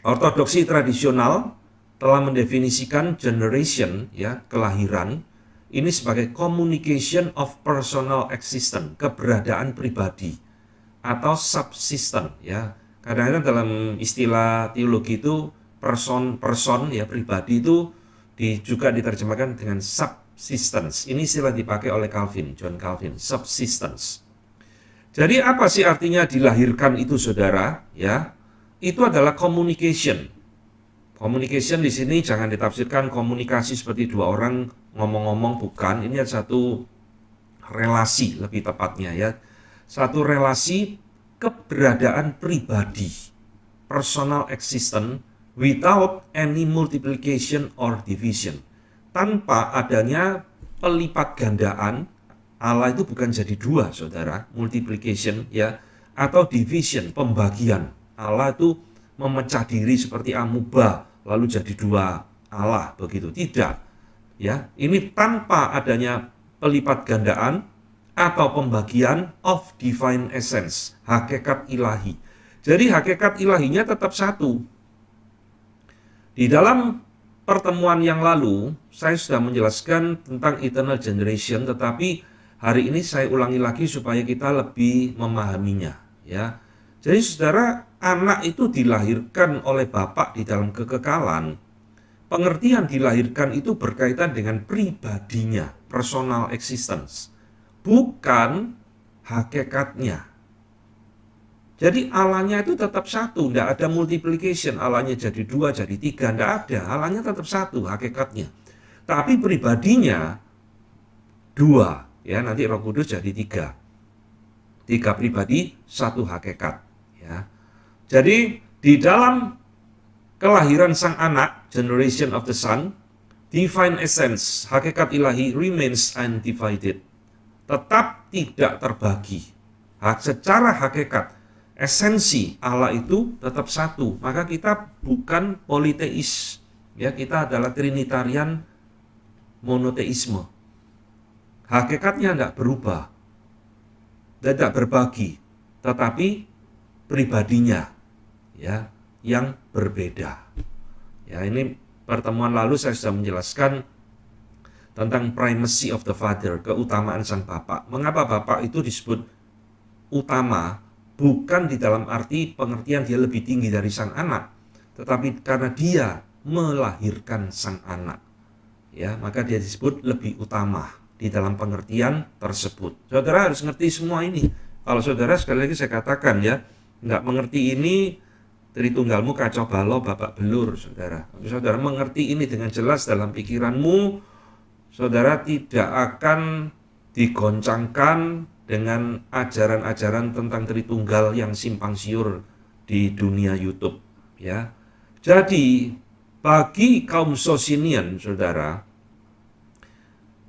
ortodoksi tradisional telah mendefinisikan generation, ya, kelahiran, ini sebagai communication of personal existence, keberadaan pribadi atau subsistent, ya. Kadang-kadang dalam istilah teologi itu person ya, pribadi itu juga diterjemahkan dengan subsistence. Ini istilah dipakai oleh John Calvin, subsistence. Jadi apa sih artinya dilahirkan itu, saudara? Ya, itu adalah communication. Communication di sini jangan ditafsirkan komunikasi seperti dua orang ngomong-ngomong, bukan. Ini ada satu relasi, lebih tepatnya, ya. Satu relasi keberadaan pribadi, personal existence, without any multiplication or division. Tanpa adanya pelipat gandaan. Allah itu bukan jadi dua, saudara, multiplication, ya, atau division, pembagian. Allah itu memecah diri seperti amuba, lalu jadi dua Allah, begitu. Tidak, ya. Ini tanpa adanya pelipat gandaan atau pembagian of divine essence, hakikat ilahi. Jadi hakikat ilahinya tetap satu. Di dalam pertemuan yang lalu, saya sudah menjelaskan tentang eternal generation, tetapi hari ini saya ulangi lagi supaya kita lebih memahaminya, ya. Jadi saudara, anak itu dilahirkan oleh Bapa di dalam kekekalan. Pengertian dilahirkan itu berkaitan dengan pribadinya, personal existence, bukan hakikatnya. Jadi Allahnya itu tetap satu, tidak ada multiplication, Allahnya jadi dua, jadi tiga, tidak ada. Allahnya tetap satu, hakikatnya. Tapi pribadinya dua, ya, nanti Roh Kudus jadi tiga. Tiga pribadi, satu hakikat, ya. Jadi di dalam kelahiran sang anak, generation of the son, divine essence, hakikat ilahi remains undivided, tetap tidak terbagi. Secara hakikat, esensi Allah itu tetap satu. Maka kita bukan politeis, ya, kita adalah trinitarian monoteisme. Hakikatnya tidak berubah, tidak berbagi, tetapi pribadinya, ya, yang berbeda. Ya, ini pertemuan lalu saya sudah menjelaskan tentang primacy of the Father, keutamaan sang Bapa. Mengapa Bapa itu disebut utama? Bukan di dalam arti pengertian dia lebih tinggi dari sang anak, tetapi karena dia melahirkan sang anak, ya, maka dia disebut lebih utama di dalam pengertian tersebut. Saudara harus ngerti semua ini. Kalau saudara, sekali lagi saya katakan, ya, nggak mengerti ini, Tritunggalmu kacau balau, babak belur, saudara. Kalau saudara mengerti ini dengan jelas dalam pikiranmu, saudara tidak akan digoncangkan dengan ajaran-ajaran tentang Tritunggal yang simpang siur di dunia YouTube, ya. Jadi bagi kaum Socinian, saudara,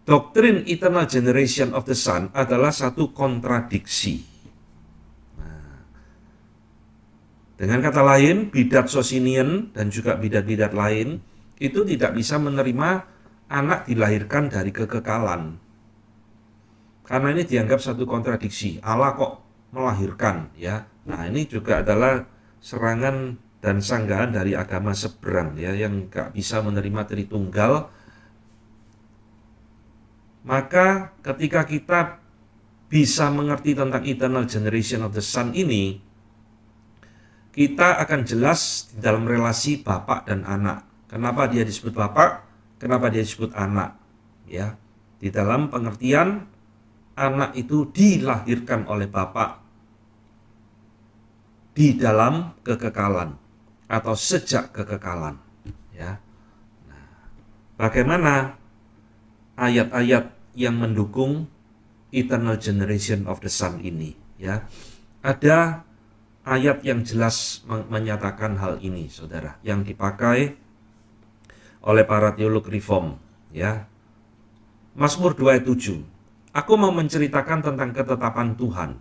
doktrin eternal generation of the Son adalah satu kontradiksi. Nah, dengan kata lain, bidat Socinian dan juga bidat-bidat lain itu tidak bisa menerima anak dilahirkan dari kekekalan. Karena ini dianggap satu kontradiksi. Allah kok melahirkan, ya. Nah, ini juga adalah serangan dan sanggahan dari agama seberang, ya, yang gak bisa menerima Tritunggal. Maka ketika kita bisa mengerti tentang eternal generation of the Son ini, kita akan jelas di dalam relasi Bapak dan anak. Kenapa dia disebut Bapak? Kenapa dia disebut anak? Ya, di dalam pengertian anak itu dilahirkan oleh Bapa di dalam kekekalan atau sejak kekekalan, ya. Nah, bagaimana ayat-ayat yang mendukung eternal generation of the Son ini, ya? Ada ayat yang jelas menyatakan hal ini, saudara, yang dipakai oleh para teolog reform, ya. Mazmur 2 ayat 7. Aku mau menceritakan tentang ketetapan Tuhan.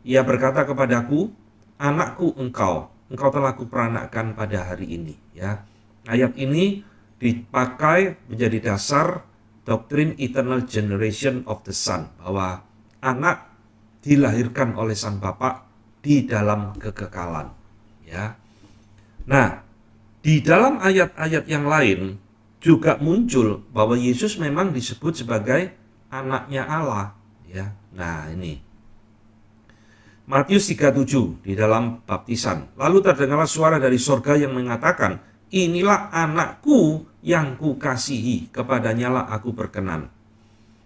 Ia berkata kepadaku, anakku engkau telah kuperanakkan pada hari ini. Ya, ayat ini dipakai menjadi dasar doktrin eternal generation of the Son, bahwa anak dilahirkan oleh sang Bapa di dalam kekekalan. ya. Nah, di dalam ayat-ayat yang lain juga muncul bahwa Yesus memang disebut sebagai anaknya Allah, ya. Nah, ini Matius 37 di dalam baptisan. Lalu terdengarlah suara dari sorga yang mengatakan, inilah anakku yang kukasihi, kepadanya lah aku berkenan.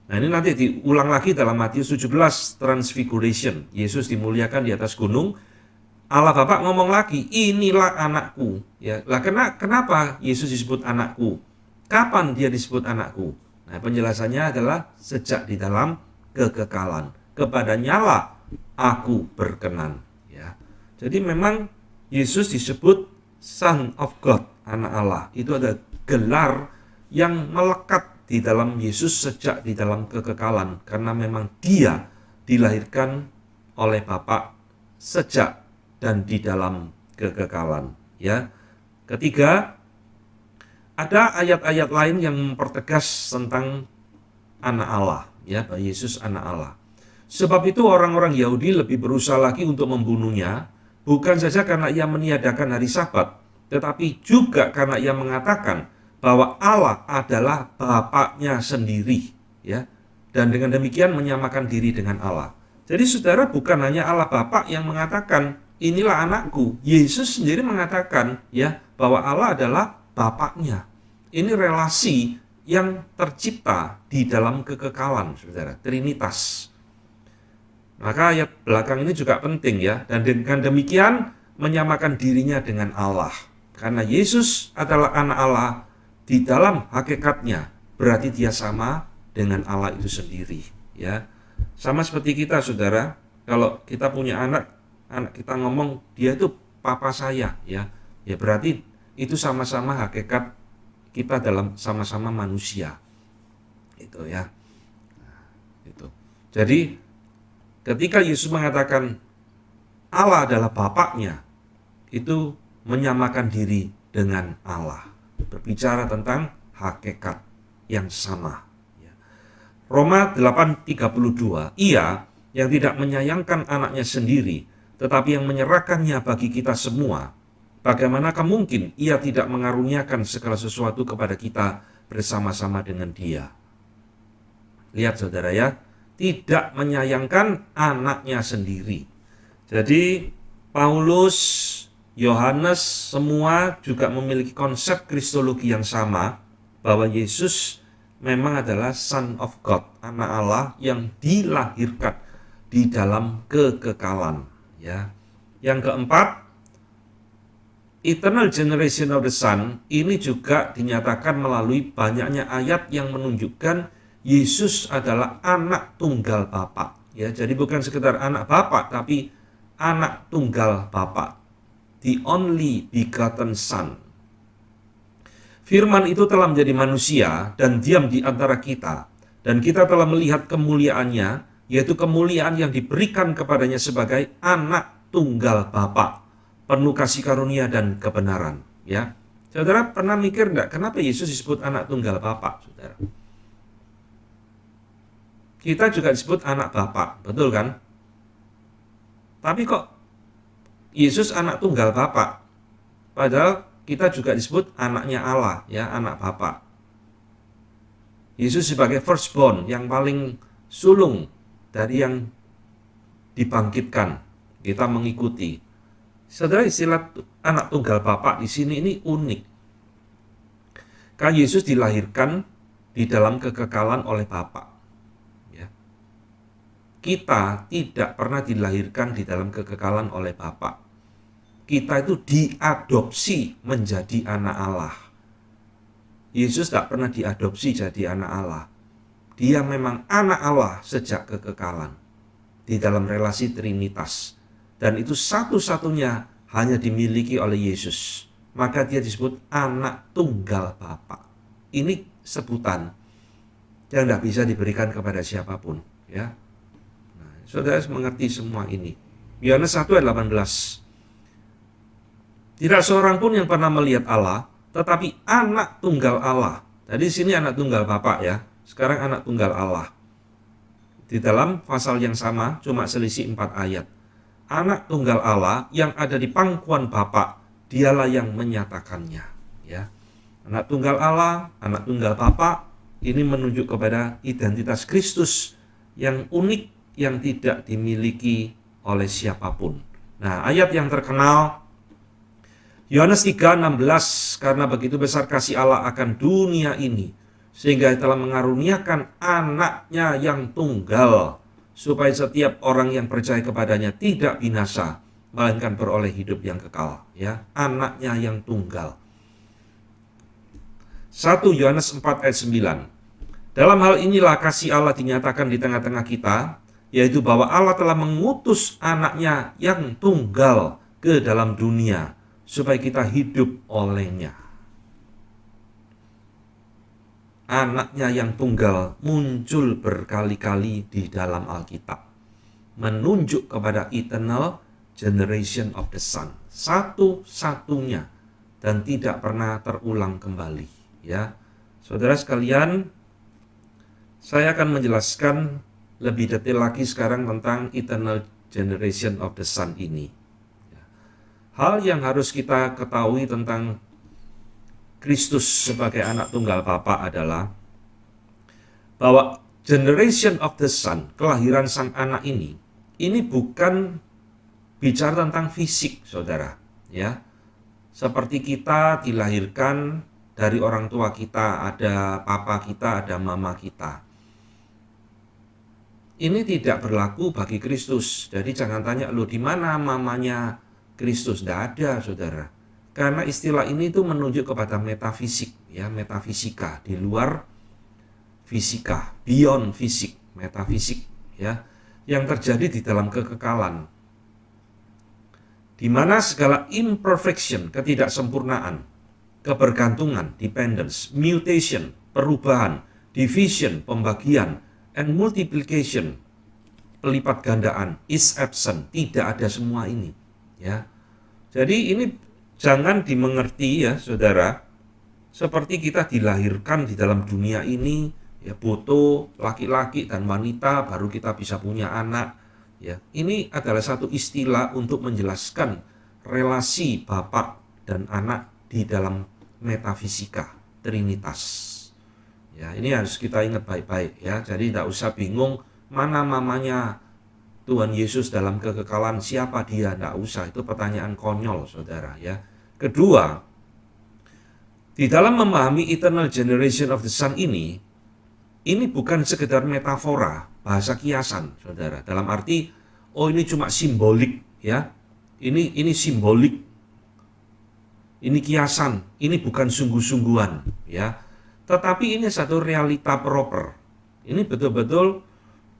Nah, ini nanti diulang lagi dalam Matius 17, Transfiguration. Yesus dimuliakan di atas gunung. Allah Bapa ngomong lagi, inilah anakku. Ya, lah kenapa Yesus disebut anakku? Kapan dia disebut anakku? Nah, penjelasannya adalah sejak di dalam kekekalan. Kepadanya lah aku berkenan. Ya, jadi memang Yesus disebut Son of God, anak Allah. Itu ada gelar yang melekat di dalam Yesus sejak di dalam kekekalan, karena memang dia dilahirkan oleh Bapa sejak dan di dalam kekekalan, ya. Ketiga, ada ayat-ayat lain yang mempertegas tentang anak Allah, ya, bahwa Yesus anak Allah. Sebab itu orang-orang Yahudi lebih berusaha lagi untuk membunuhnya, bukan saja karena ia meniadakan hari Sabat, tetapi juga karena ia mengatakan bahwa Allah adalah Bapaknya sendiri, ya, dan dengan demikian menyamakan diri dengan Allah. Jadi saudara, bukan hanya Allah Bapa yang mengatakan inilah anakku, Yesus sendiri mengatakan, ya, bahwa Allah adalah Bapaknya. Ini relasi yang tercipta di dalam kekekalan, saudara, Trinitas. Maka ayat belakang ini juga penting, ya, dan dengan demikian menyamakan dirinya dengan Allah. Karena Yesus adalah anak Allah, di dalam hakikatnya berarti dia sama dengan Allah itu sendiri, ya. Sama seperti kita, saudara, kalau kita punya anak kita ngomong dia itu papa saya, ya, ya berarti itu sama-sama hakikat kita dalam sama-sama manusia, itu, ya. Itu. Jadi ketika Yesus mengatakan Allah adalah Bapaknya, itu menyamakan diri dengan Allah. Berbicara tentang hakikat yang sama. Roma 8:32, ia yang tidak menyayangkan anaknya sendiri, tetapi yang menyerahkannya bagi kita semua, bagaimanakah mungkin ia tidak mengaruniakan segala sesuatu kepada kita bersama-sama dengan dia? Lihat saudara, ya, tidak menyayangkan anaknya sendiri. Jadi Paulus, Yohanes, semua juga memiliki konsep kristologi yang sama, bahwa Yesus memang adalah Son of God, anak Allah yang dilahirkan di dalam kekekalan, ya. Yang keempat, eternal generation of the Son ini juga dinyatakan melalui banyaknya ayat yang menunjukkan Yesus adalah anak tunggal Bapa, ya. Jadi bukan sekedar anak Bapa, tapi anak tunggal Bapa. The only begotten Son. Firman itu telah menjadi manusia dan diam di antara kita, dan kita telah melihat kemuliaannya, yaitu kemuliaan yang diberikan kepadanya sebagai anak tunggal Bapa, penuh kasih karunia dan kebenaran, ya. Saudara pernah mikir enggak kenapa Yesus disebut anak tunggal Bapa, saudara? Kita juga disebut anak Bapa, betul kan? Tapi kok Yesus anak tunggal Bapa, padahal kita juga disebut anaknya Allah, ya, anak Bapa. Yesus sebagai firstborn, yang paling sulung dari yang dibangkitkan, kita mengikuti. Saudara, istilah anak tunggal Bapa di sini ini unik. Karena Yesus dilahirkan di dalam kekekalan oleh Bapa. Ya. Kita tidak pernah dilahirkan di dalam kekekalan oleh Bapa. Kita itu diadopsi menjadi anak Allah. Yesus tak pernah diadopsi jadi anak Allah. Dia memang anak Allah sejak kekekalan di dalam relasi Trinitas. Dan itu satu-satunya hanya dimiliki oleh Yesus. Maka dia disebut anak tunggal Bapa. Ini sebutan yang tidak bisa diberikan kepada siapapun, ya. Nah, saudara mengerti semua ini. Yohanes 1 ayat 18. Tidak seorang pun yang pernah melihat Allah, tetapi anak tunggal Allah. Tadi sini anak tunggal Bapa, ya. Sekarang anak tunggal Allah. Di dalam pasal yang sama, cuma selisih 4 ayat. Anak tunggal Allah yang ada di pangkuan Bapa, dialah yang menyatakannya, ya. Anak tunggal Allah, anak tunggal Bapa, ini menunjuk kepada identitas Kristus yang unik, yang tidak dimiliki oleh siapapun. Nah, ayat yang terkenal Yohanes 3:16, karena begitu besar kasih Allah akan dunia ini, sehingga telah mengaruniakan anaknya yang tunggal, supaya setiap orang yang percaya kepadanya tidak binasa, melainkan beroleh hidup yang kekal. Ya, anaknya yang tunggal. 1 Yohanes 4 ayat 9. Dalam hal inilah kasih Allah dinyatakan di tengah-tengah kita, yaitu bahwa Allah telah mengutus anaknya yang tunggal ke dalam dunia, supaya kita hidup olehnya. Anaknya yang tunggal muncul berkali-kali di dalam Alkitab, menunjuk kepada eternal generation of the Son, satu-satunya dan tidak pernah terulang kembali. Ya, saudara sekalian, saya akan menjelaskan lebih detail lagi sekarang tentang eternal generation of the Son ini. Hal yang harus kita ketahui tentang Kristus sebagai anak tunggal Bapa adalah bahwa generation of the Son, kelahiran sang anak ini bukan bicara tentang fisik, saudara. Ya, seperti kita dilahirkan dari orang tua kita, ada papa kita, ada mama kita. Ini tidak berlaku bagi Kristus. Jadi jangan tanya, loh di mana mamanya Kristus? Tidak ada, saudara. Karena istilah ini itu menunjuk kepada metafisik, ya, metafisika, di luar fisika, beyond fisik, metafisik, ya, yang terjadi di dalam kekekalan, di mana segala imperfection, ketidaksempurnaan, kebergantungan, dependence, mutation, perubahan, division, pembagian, and multiplication, pelipat gandaan, is absent, tidak ada semua ini, ya. Jadi ini jangan dimengerti, ya saudara, seperti kita dilahirkan di dalam dunia ini, ya, butuh laki-laki dan wanita baru kita bisa punya anak, ya. Ini adalah satu istilah untuk menjelaskan relasi bapak dan anak di dalam metafisika, trinitas. Ya, ini harus kita ingat baik-baik, ya. Jadi tidak usah bingung mana mamanya Tuhan Yesus dalam kekekalan, siapa dia, tidak usah. Itu pertanyaan konyol, saudara, ya. Kedua, di dalam memahami eternal generation of the Son ini bukan sekedar metafora, bahasa kiasan, saudara. Dalam arti, oh ini cuma simbolik, ya. Ini simbolik. Ini kiasan, ini bukan sungguh-sungguhan, ya. Tetapi ini satu realita proper. Ini betul-betul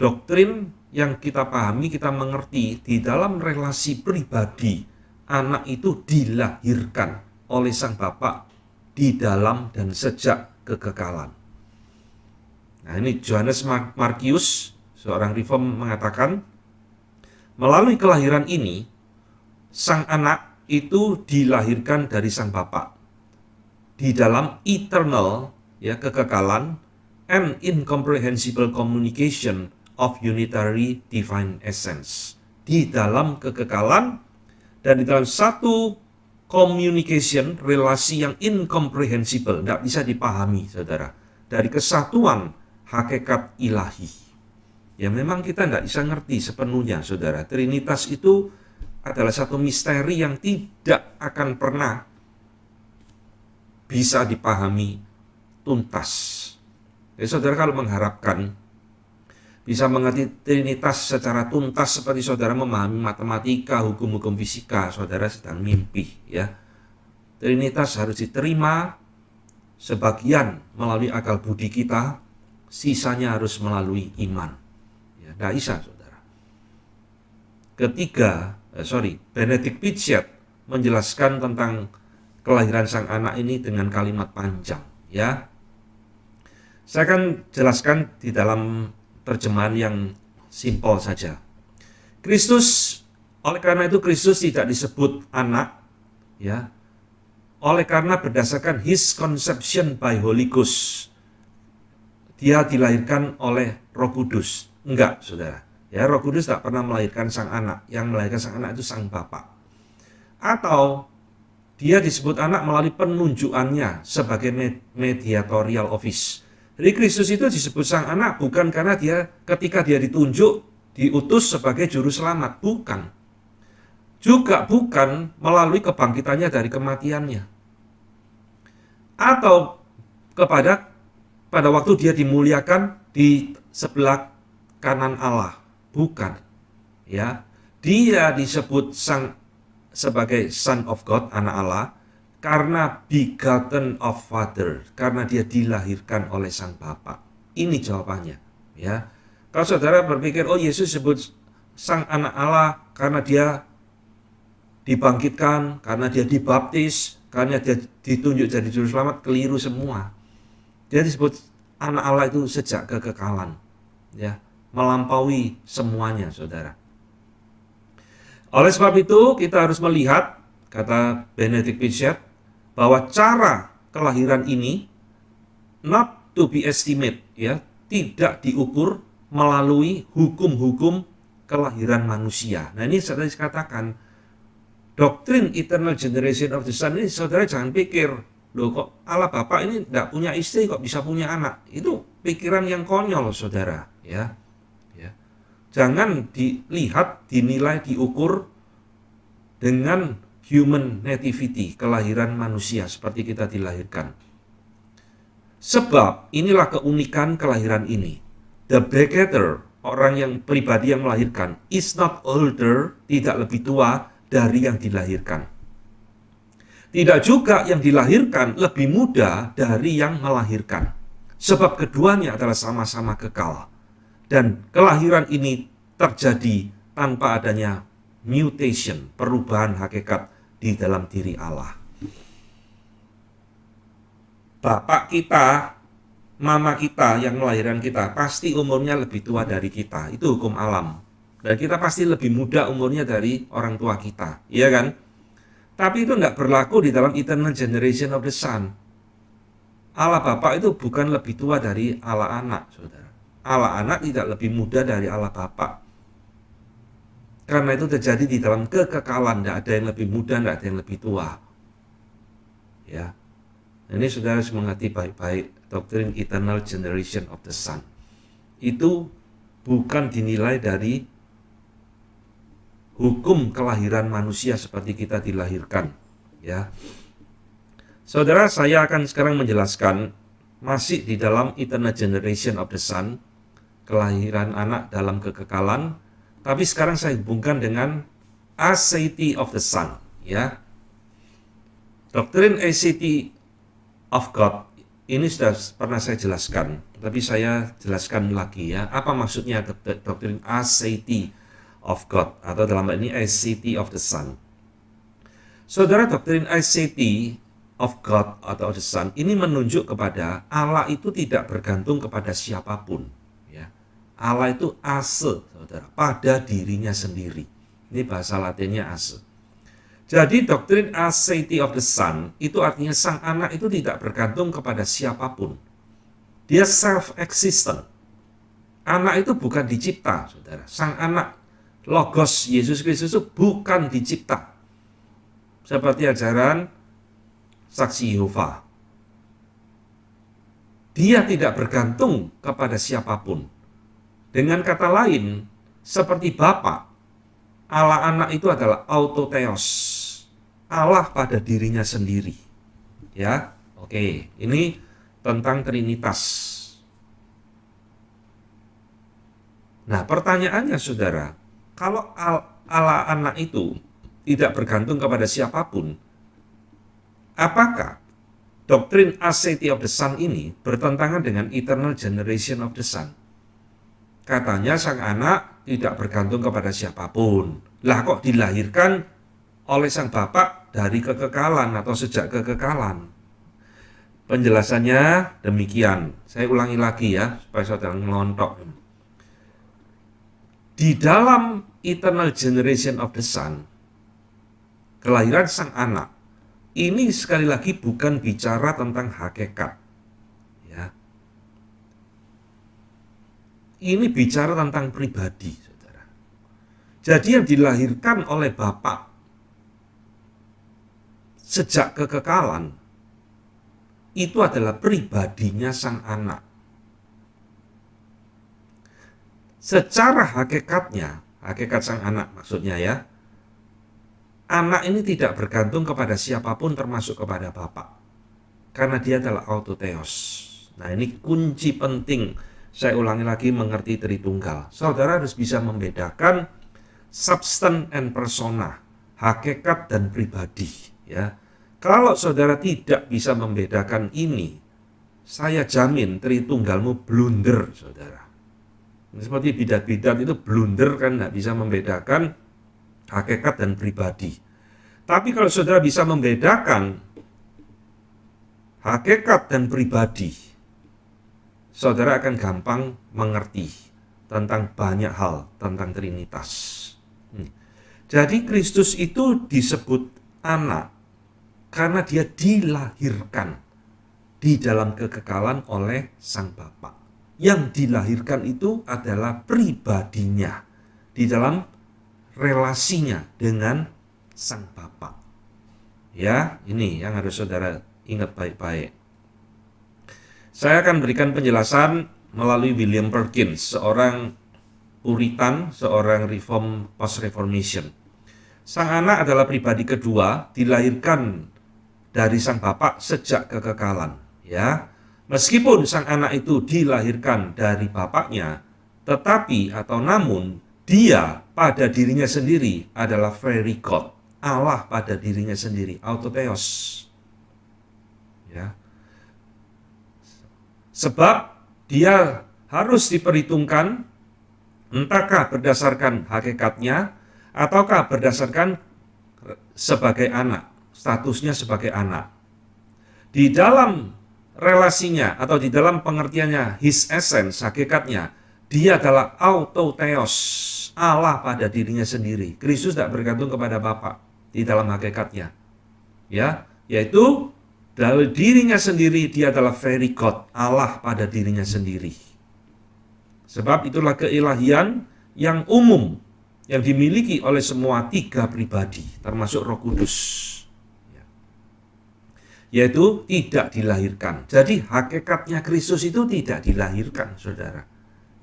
doktrin yang kita pahami, kita mengerti di dalam relasi pribadi. Anak itu dilahirkan oleh sang Bapa di dalam dan sejak kekekalan. Nah, ini Johannes Markius, seorang reform, mengatakan, melalui kelahiran ini, sang anak itu dilahirkan dari sang Bapa di dalam eternal, ya, kekekalan, and incomprehensible communication of unitary divine essence, di dalam kekekalan dan di dalam satu communication, relasi yang incomprehensible, tidak bisa dipahami, saudara, dari kesatuan hakikat ilahi. Ya, memang kita tidak bisa ngerti sepenuhnya, saudara. Trinitas itu adalah satu misteri yang tidak akan pernah bisa dipahami tuntas. Jadi saudara kalau mengharapkan bisa mengerti Trinitas secara tuntas seperti saudara memahami matematika, hukum-hukum fisika, saudara sedang mimpi, ya. Trinitas harus diterima sebagian melalui akal budi kita, sisanya harus melalui iman. Ya, tidak bisa, saudara. Ketiga, Benedict Pitchet menjelaskan tentang kelahiran sang anak ini dengan kalimat panjang, ya. Saya akan jelaskan di dalam terjemahan yang simpel saja. Oleh karena itu Kristus tidak disebut anak, ya. Oleh karena berdasarkan his conception by Holy Ghost, dia dilahirkan oleh Roh Kudus. Enggak, saudara. Ya, Roh Kudus tidak pernah melahirkan sang anak. Yang melahirkan sang anak itu sang Bapa. Atau dia disebut anak melalui penunjukannya sebagai mediatorial office. Jadi Kristus itu disebut sang anak bukan karena ketika dia ditunjuk, diutus sebagai juru selamat. Bukan. Juga bukan melalui kebangkitannya dari kematiannya. Atau pada waktu dia dimuliakan di sebelah kanan Allah. Bukan. Ya. Dia disebut sebagai Son of God, anak Allah, karena begotten of Father, karena dia dilahirkan oleh sang Bapa. Ini jawabannya, ya. Kalau saudara berpikir, oh Yesus disebut sang anak Allah karena dia dibangkitkan, karena dia dibaptis, karena dia ditunjuk jadi juru selamat, keliru semua. Dia disebut anak Allah itu sejak kekekalan, ya, melampaui semuanya, saudara. Oleh sebab itu, kita harus melihat, kata Benedict Pinchot, bahwa cara kelahiran ini not to be estimated, ya, tidak diukur melalui hukum-hukum kelahiran manusia. Nah, ini saya katakan, doktrin eternal generation of the Son ini, saudara jangan pikir, loh kok Allah Bapa ini tidak punya istri, kok bisa punya anak. Itu pikiran yang konyol, saudara, ya. Jangan dilihat, dinilai, diukur dengan human nativity, kelahiran manusia seperti kita dilahirkan. Sebab inilah keunikan kelahiran ini. The begetter, orang yang pribadi yang melahirkan, is not older, tidak lebih tua dari yang dilahirkan. Tidak juga yang dilahirkan lebih muda dari yang melahirkan. Sebab keduanya adalah sama-sama kekal. Dan kelahiran ini terjadi tanpa adanya mutation, perubahan hakikat di dalam diri Allah. Bapak kita, mama kita yang melahirkan kita, pasti umurnya lebih tua dari kita. Itu hukum alam. Dan kita pasti lebih muda umurnya dari orang tua kita. Iya kan? Tapi itu nggak berlaku di dalam eternal generation of the Son. Allah Bapa itu bukan lebih tua dari Allah Anak, saudara. Allah Anak tidak lebih muda dari Allah Bapa. Karena itu terjadi di dalam kekekalan, tidak ada yang lebih muda, tidak ada yang lebih tua. Ya, ini saudara harus mengerti baik-baik doktrin eternal generation of the Son. Itu bukan dinilai dari hukum kelahiran manusia seperti kita dilahirkan. Ya, saudara, saya akan sekarang menjelaskan masih di dalam eternal generation of the Son, kelahiran anak dalam kekekalan. Tapi sekarang saya hubungkan dengan aseity of the Son, ya. Doktrin aseity of God ini sudah pernah saya jelaskan, tapi saya jelaskan lagi, ya. Apa maksudnya doktrin aseity of God, atau dalam hal ini aseity of the Son? Saudara, doktrin aseity of God atau of the Son ini menunjuk kepada Allah itu tidak bergantung kepada siapapun. Allah itu ase, saudara, pada dirinya sendiri. Ini bahasa Latinnya ase. Jadi doktrin aseity of the Son itu artinya sang anak itu tidak bergantung kepada siapapun. Dia self-existent. Anak itu bukan dicipta, saudara. Sang anak, Logos Yesus Kristus itu bukan dicipta. Seperti ajaran saksi Yehova. Dia tidak bergantung kepada siapapun. Dengan kata lain, seperti Bapa, Allah Anak itu adalah autotheos, Allah pada dirinya sendiri. Ya, oke, ini tentang Trinitas. Nah, pertanyaannya, saudara, kalau Allah Anak itu tidak bergantung kepada siapapun, apakah doktrin aseity of the Son ini bertentangan dengan eternal generation of the Son? Katanya sang anak tidak bergantung kepada siapapun. Lah kok dilahirkan oleh sang Bapa dari kekekalan atau sejak kekekalan? Penjelasannya demikian. Saya ulangi lagi, ya, supaya saudara ngelontok. Di dalam eternal generation of the Son, kelahiran sang anak, ini sekali lagi bukan bicara tentang hakikat. Ini bicara tentang pribadi, saudara. Jadi yang dilahirkan oleh Bapa sejak kekekalan itu adalah pribadinya sang anak. Secara hakikatnya, hakikat sang anak maksudnya ya, anak ini tidak bergantung kepada siapapun termasuk kepada Bapa, karena dia adalah autotheos. Nah, ini kunci penting. Saya ulangi lagi, mengerti Tritunggal. Saudara harus bisa membedakan substance and persona, hakikat dan pribadi, ya. Kalau saudara tidak bisa membedakan ini, saya jamin Tritunggalmu blunder, saudara. Seperti bidat-bidat itu blunder, kan nggak bisa membedakan hakikat dan pribadi. Tapi kalau saudara bisa membedakan hakikat dan pribadi, saudara akan gampang mengerti tentang banyak hal tentang Trinitas. Jadi Kristus itu disebut anak karena dia dilahirkan di dalam kekekalan oleh Sang Bapa. Yang dilahirkan itu adalah pribadinya di dalam relasinya dengan Sang Bapa. Ya, ini yang harus saudara ingat baik-baik. Saya akan berikan penjelasan melalui William Perkins, seorang Puritan, seorang Reform Post-Reformation. Sang anak adalah pribadi kedua, dilahirkan dari Sang Bapa sejak kekekalan. Ya, meskipun sang anak itu dilahirkan dari bapaknya, tetapi atau namun dia pada dirinya sendiri adalah very God, Allah pada dirinya sendiri, autotheos. Ya. Sebab dia harus diperhitungkan entahkah berdasarkan hakikatnya ataukah berdasarkan sebagai anak, statusnya sebagai anak. Di dalam relasinya atau di dalam pengertiannya, his essence, hakikatnya, dia adalah autotheos, Allah pada dirinya sendiri. Kristus tidak bergantung kepada Bapa di dalam hakikatnya. Ya, yaitu dari dirinya sendiri dia adalah very God, Allah pada dirinya sendiri. Sebab itulah keilahian yang umum yang dimiliki oleh semua tiga pribadi, termasuk Roh Kudus. Yaitu tidak dilahirkan. Jadi hakikatnya Kristus itu tidak dilahirkan, saudara.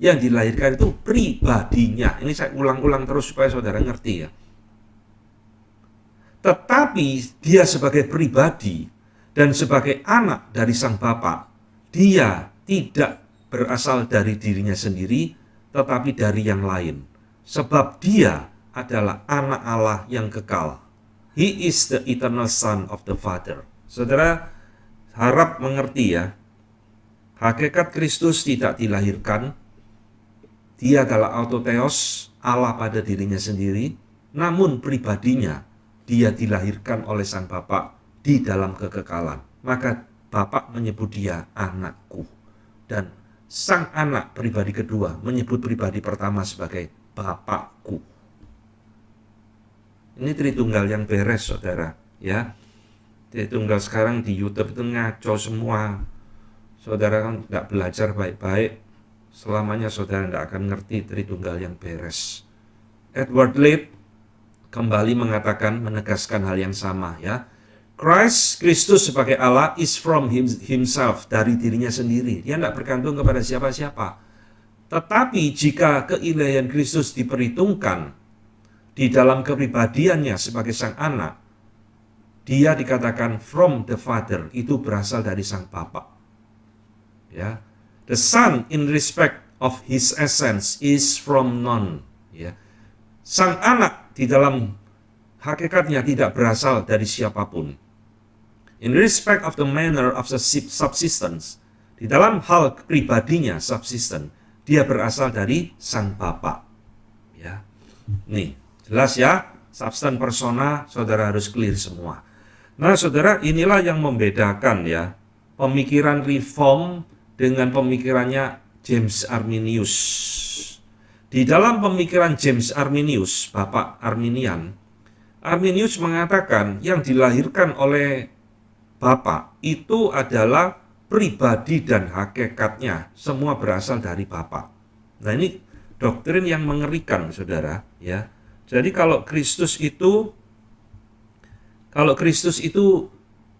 Yang dilahirkan itu pribadinya. Ini saya ulang-ulang terus supaya saudara ngerti ya. Tetapi dia sebagai pribadi dan sebagai anak dari Sang Bapa, dia tidak berasal dari dirinya sendiri, tetapi dari yang lain. Sebab dia adalah anak Allah yang kekal. He is the eternal Son of the Father. Saudara harap mengerti ya, hakikat Kristus tidak dilahirkan. Dia adalah autotheos, Allah pada dirinya sendiri, namun pribadinya dia dilahirkan oleh Sang Bapa di dalam kekekalan. Maka Bapa menyebut dia anakku. Dan sang anak pribadi kedua menyebut pribadi pertama sebagai Bapakku. Ini Tritunggal yang beres, saudara. Ya, Tritunggal sekarang di YouTube itu ngaco semua. Saudara kan tidak belajar baik-baik, selamanya saudara tidak akan ngerti Tritunggal yang beres. Edward Leith kembali mengatakan, menegaskan hal yang sama ya. Kristus sebagai Allah is from himself, dari dirinya sendiri. Dia tidak bergantung kepada siapa-siapa. Tetapi jika keilahian Kristus diperhitungkan di dalam kepribadiannya sebagai sang anak, dia dikatakan from the Father, itu berasal dari Sang Bapa. Ya. The Son in respect of his essence is from none. Ya. Sang anak di dalam hakikatnya tidak berasal dari siapapun. In respect of the manner of the subsistence, di dalam hal pribadinya subsisten, dia berasal dari Sang Bapa. Ya. Nih, jelas ya, substance persona saudara harus clear semua. Nah, saudara, inilah yang membedakan ya pemikiran reform dengan pemikirannya James Arminius. Di dalam pemikiran James Arminius, Bapak Arminian, Arminius mengatakan yang dilahirkan oleh Bapa itu adalah pribadi dan hakikatnya, semua berasal dari Bapa. Nah, ini doktrin yang mengerikan, saudara, ya. Jadi kalau Kristus itu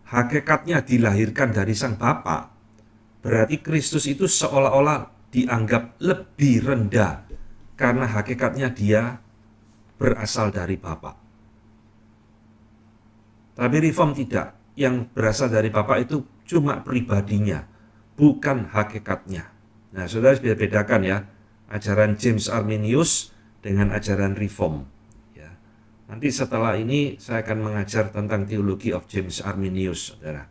hakikatnya dilahirkan dari Sang Bapa, berarti Kristus itu seolah-olah dianggap lebih rendah karena hakikatnya dia berasal dari Bapa. Tapi Reform tidak. Yang berasal dari Bapa itu cuma pribadinya, bukan hakikatnya. Nah, saudara bisa bedakan ya, ajaran James Arminius dengan ajaran Reform. Ya. Nanti setelah ini saya akan mengajar tentang teologi of James Arminius, saudara.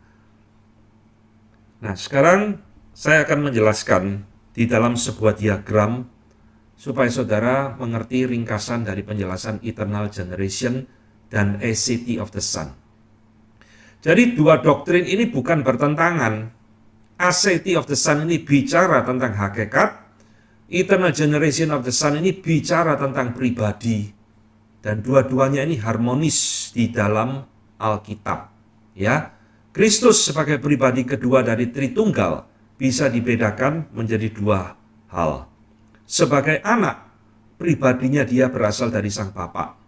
Nah, sekarang saya akan menjelaskan di dalam sebuah diagram supaya saudara mengerti ringkasan dari penjelasan eternal generation dan aseity of the Son. Jadi dua doktrin ini bukan bertentangan. Aseity of the Son ini bicara tentang hakikat, eternal generation of the Son ini bicara tentang pribadi. Dan dua-duanya ini harmonis di dalam Alkitab. Ya, Kristus sebagai pribadi kedua dari Tritunggal bisa dibedakan menjadi dua hal. Sebagai anak, pribadinya dia berasal dari Sang Bapa.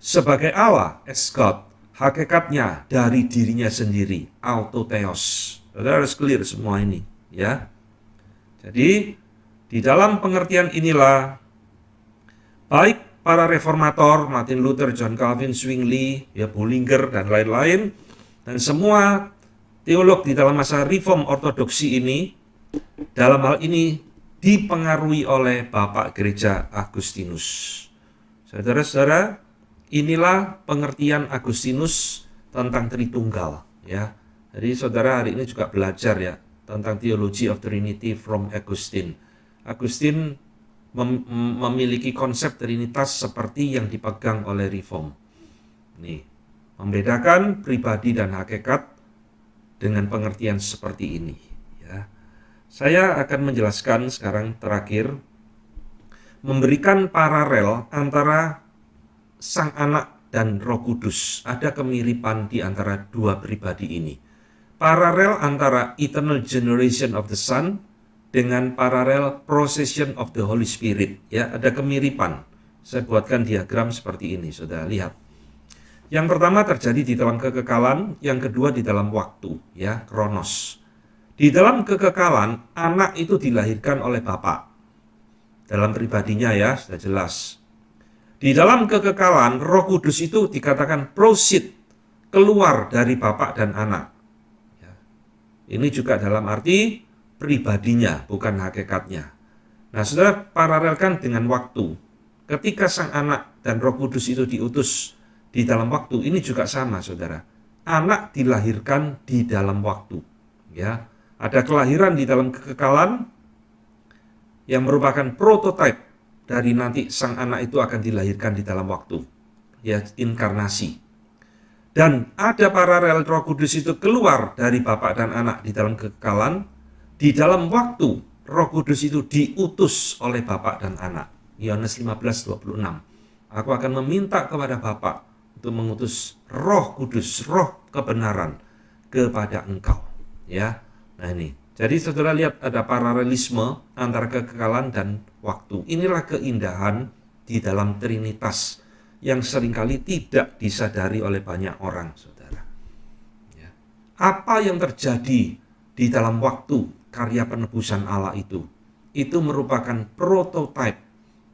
Sebagai Allah, as God, hakikatnya dari dirinya sendiri, autotheos. Saudara harus clear semua ini, ya. Jadi, di dalam pengertian inilah, baik para reformator, Martin Luther, John Calvin, Zwingli, ya, Bullinger, dan lain-lain, dan semua teolog di dalam masa Reform Ortodoksi ini, dalam hal ini dipengaruhi oleh Bapak Gereja Agustinus. Saudara-saudara, inilah pengertian Agustinus tentang Tritunggal, ya. Jadi saudara hari ini juga belajar ya tentang Theology of Trinity from Augustine. Agustin memiliki konsep Trinitas seperti yang dipegang oleh Reform. Nih, membedakan pribadi dan hakikat dengan pengertian seperti ini, ya. Saya akan menjelaskan sekarang terakhir memberikan paralel antara Sang Anak dan Roh Kudus. Ada kemiripan di antara dua pribadi ini. Paralel antara eternal generation of the Son dengan paralel procession of the Holy Spirit. Ya, ada kemiripan. Saya buatkan diagram seperti ini, saudara lihat. Yang pertama terjadi di dalam kekekalan, yang kedua di dalam waktu, ya, kronos. Di dalam kekekalan, anak itu dilahirkan oleh Bapa. Dalam pribadinya ya, sudah jelas. Di dalam kekekalan, Roh Kudus itu dikatakan proceed, keluar dari Bapa dan Anak. Ya. Ini juga dalam arti pribadinya, bukan hakikatnya. Nah, saudara paralelkan dengan waktu. Ketika Sang Anak dan Roh Kudus itu diutus di dalam waktu, ini juga sama, saudara. Anak dilahirkan di dalam waktu. Ya, ada kelahiran di dalam kekekalan yang merupakan prototipe dari nanti Sang Anak itu akan dilahirkan di dalam waktu, ya, inkarnasi. Dan ada paralel Roh Kudus itu keluar dari Bapa dan Anak di dalam kekekalan. Di dalam waktu, Roh Kudus itu diutus oleh Bapa dan Anak. Yohanes 15:26. Aku akan meminta kepada Bapa untuk mengutus Roh Kudus, Roh kebenaran kepada engkau. Ya, nah ini. Jadi saudara lihat ada paralelisme antara kekekalan dan waktu. Inilah keindahan di dalam Trinitas yang seringkali tidak disadari oleh banyak orang, saudara. Ya. Apa yang terjadi di dalam waktu karya penebusan Allah itu merupakan prototipe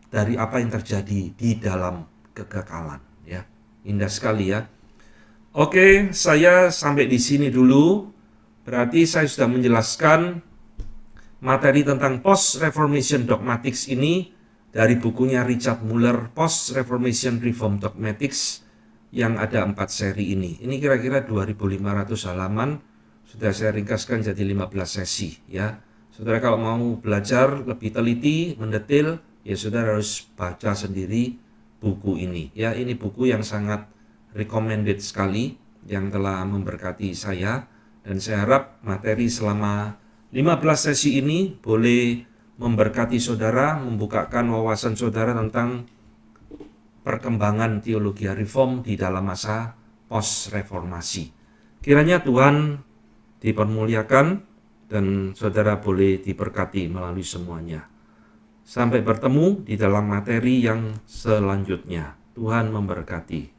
dari apa yang terjadi di dalam kekekalan. Ya, indah sekali ya. Oke, saya sampai di sini dulu. Berarti saya sudah menjelaskan materi tentang Post-Reformation Dogmatics ini dari bukunya Richard Muller, Post-Reformation Reform Dogmatics, yang ada 4 seri ini. Ini kira-kira 2.500 halaman, sudah saya ringkaskan jadi 15 sesi. Ya, saudara kalau mau belajar lebih teliti, mendetail, ya saudara harus baca sendiri buku ini. Ya, ini buku yang sangat recommended sekali, yang telah memberkati saya. Dan saya harap materi selama 15 sesi ini boleh memberkati saudara, membukakan wawasan saudara tentang perkembangan teologi Reform di dalam masa post-reformasi. Kiranya Tuhan dipermuliakan dan saudara boleh diberkati melalui semuanya. Sampai bertemu di dalam materi yang selanjutnya. Tuhan memberkati.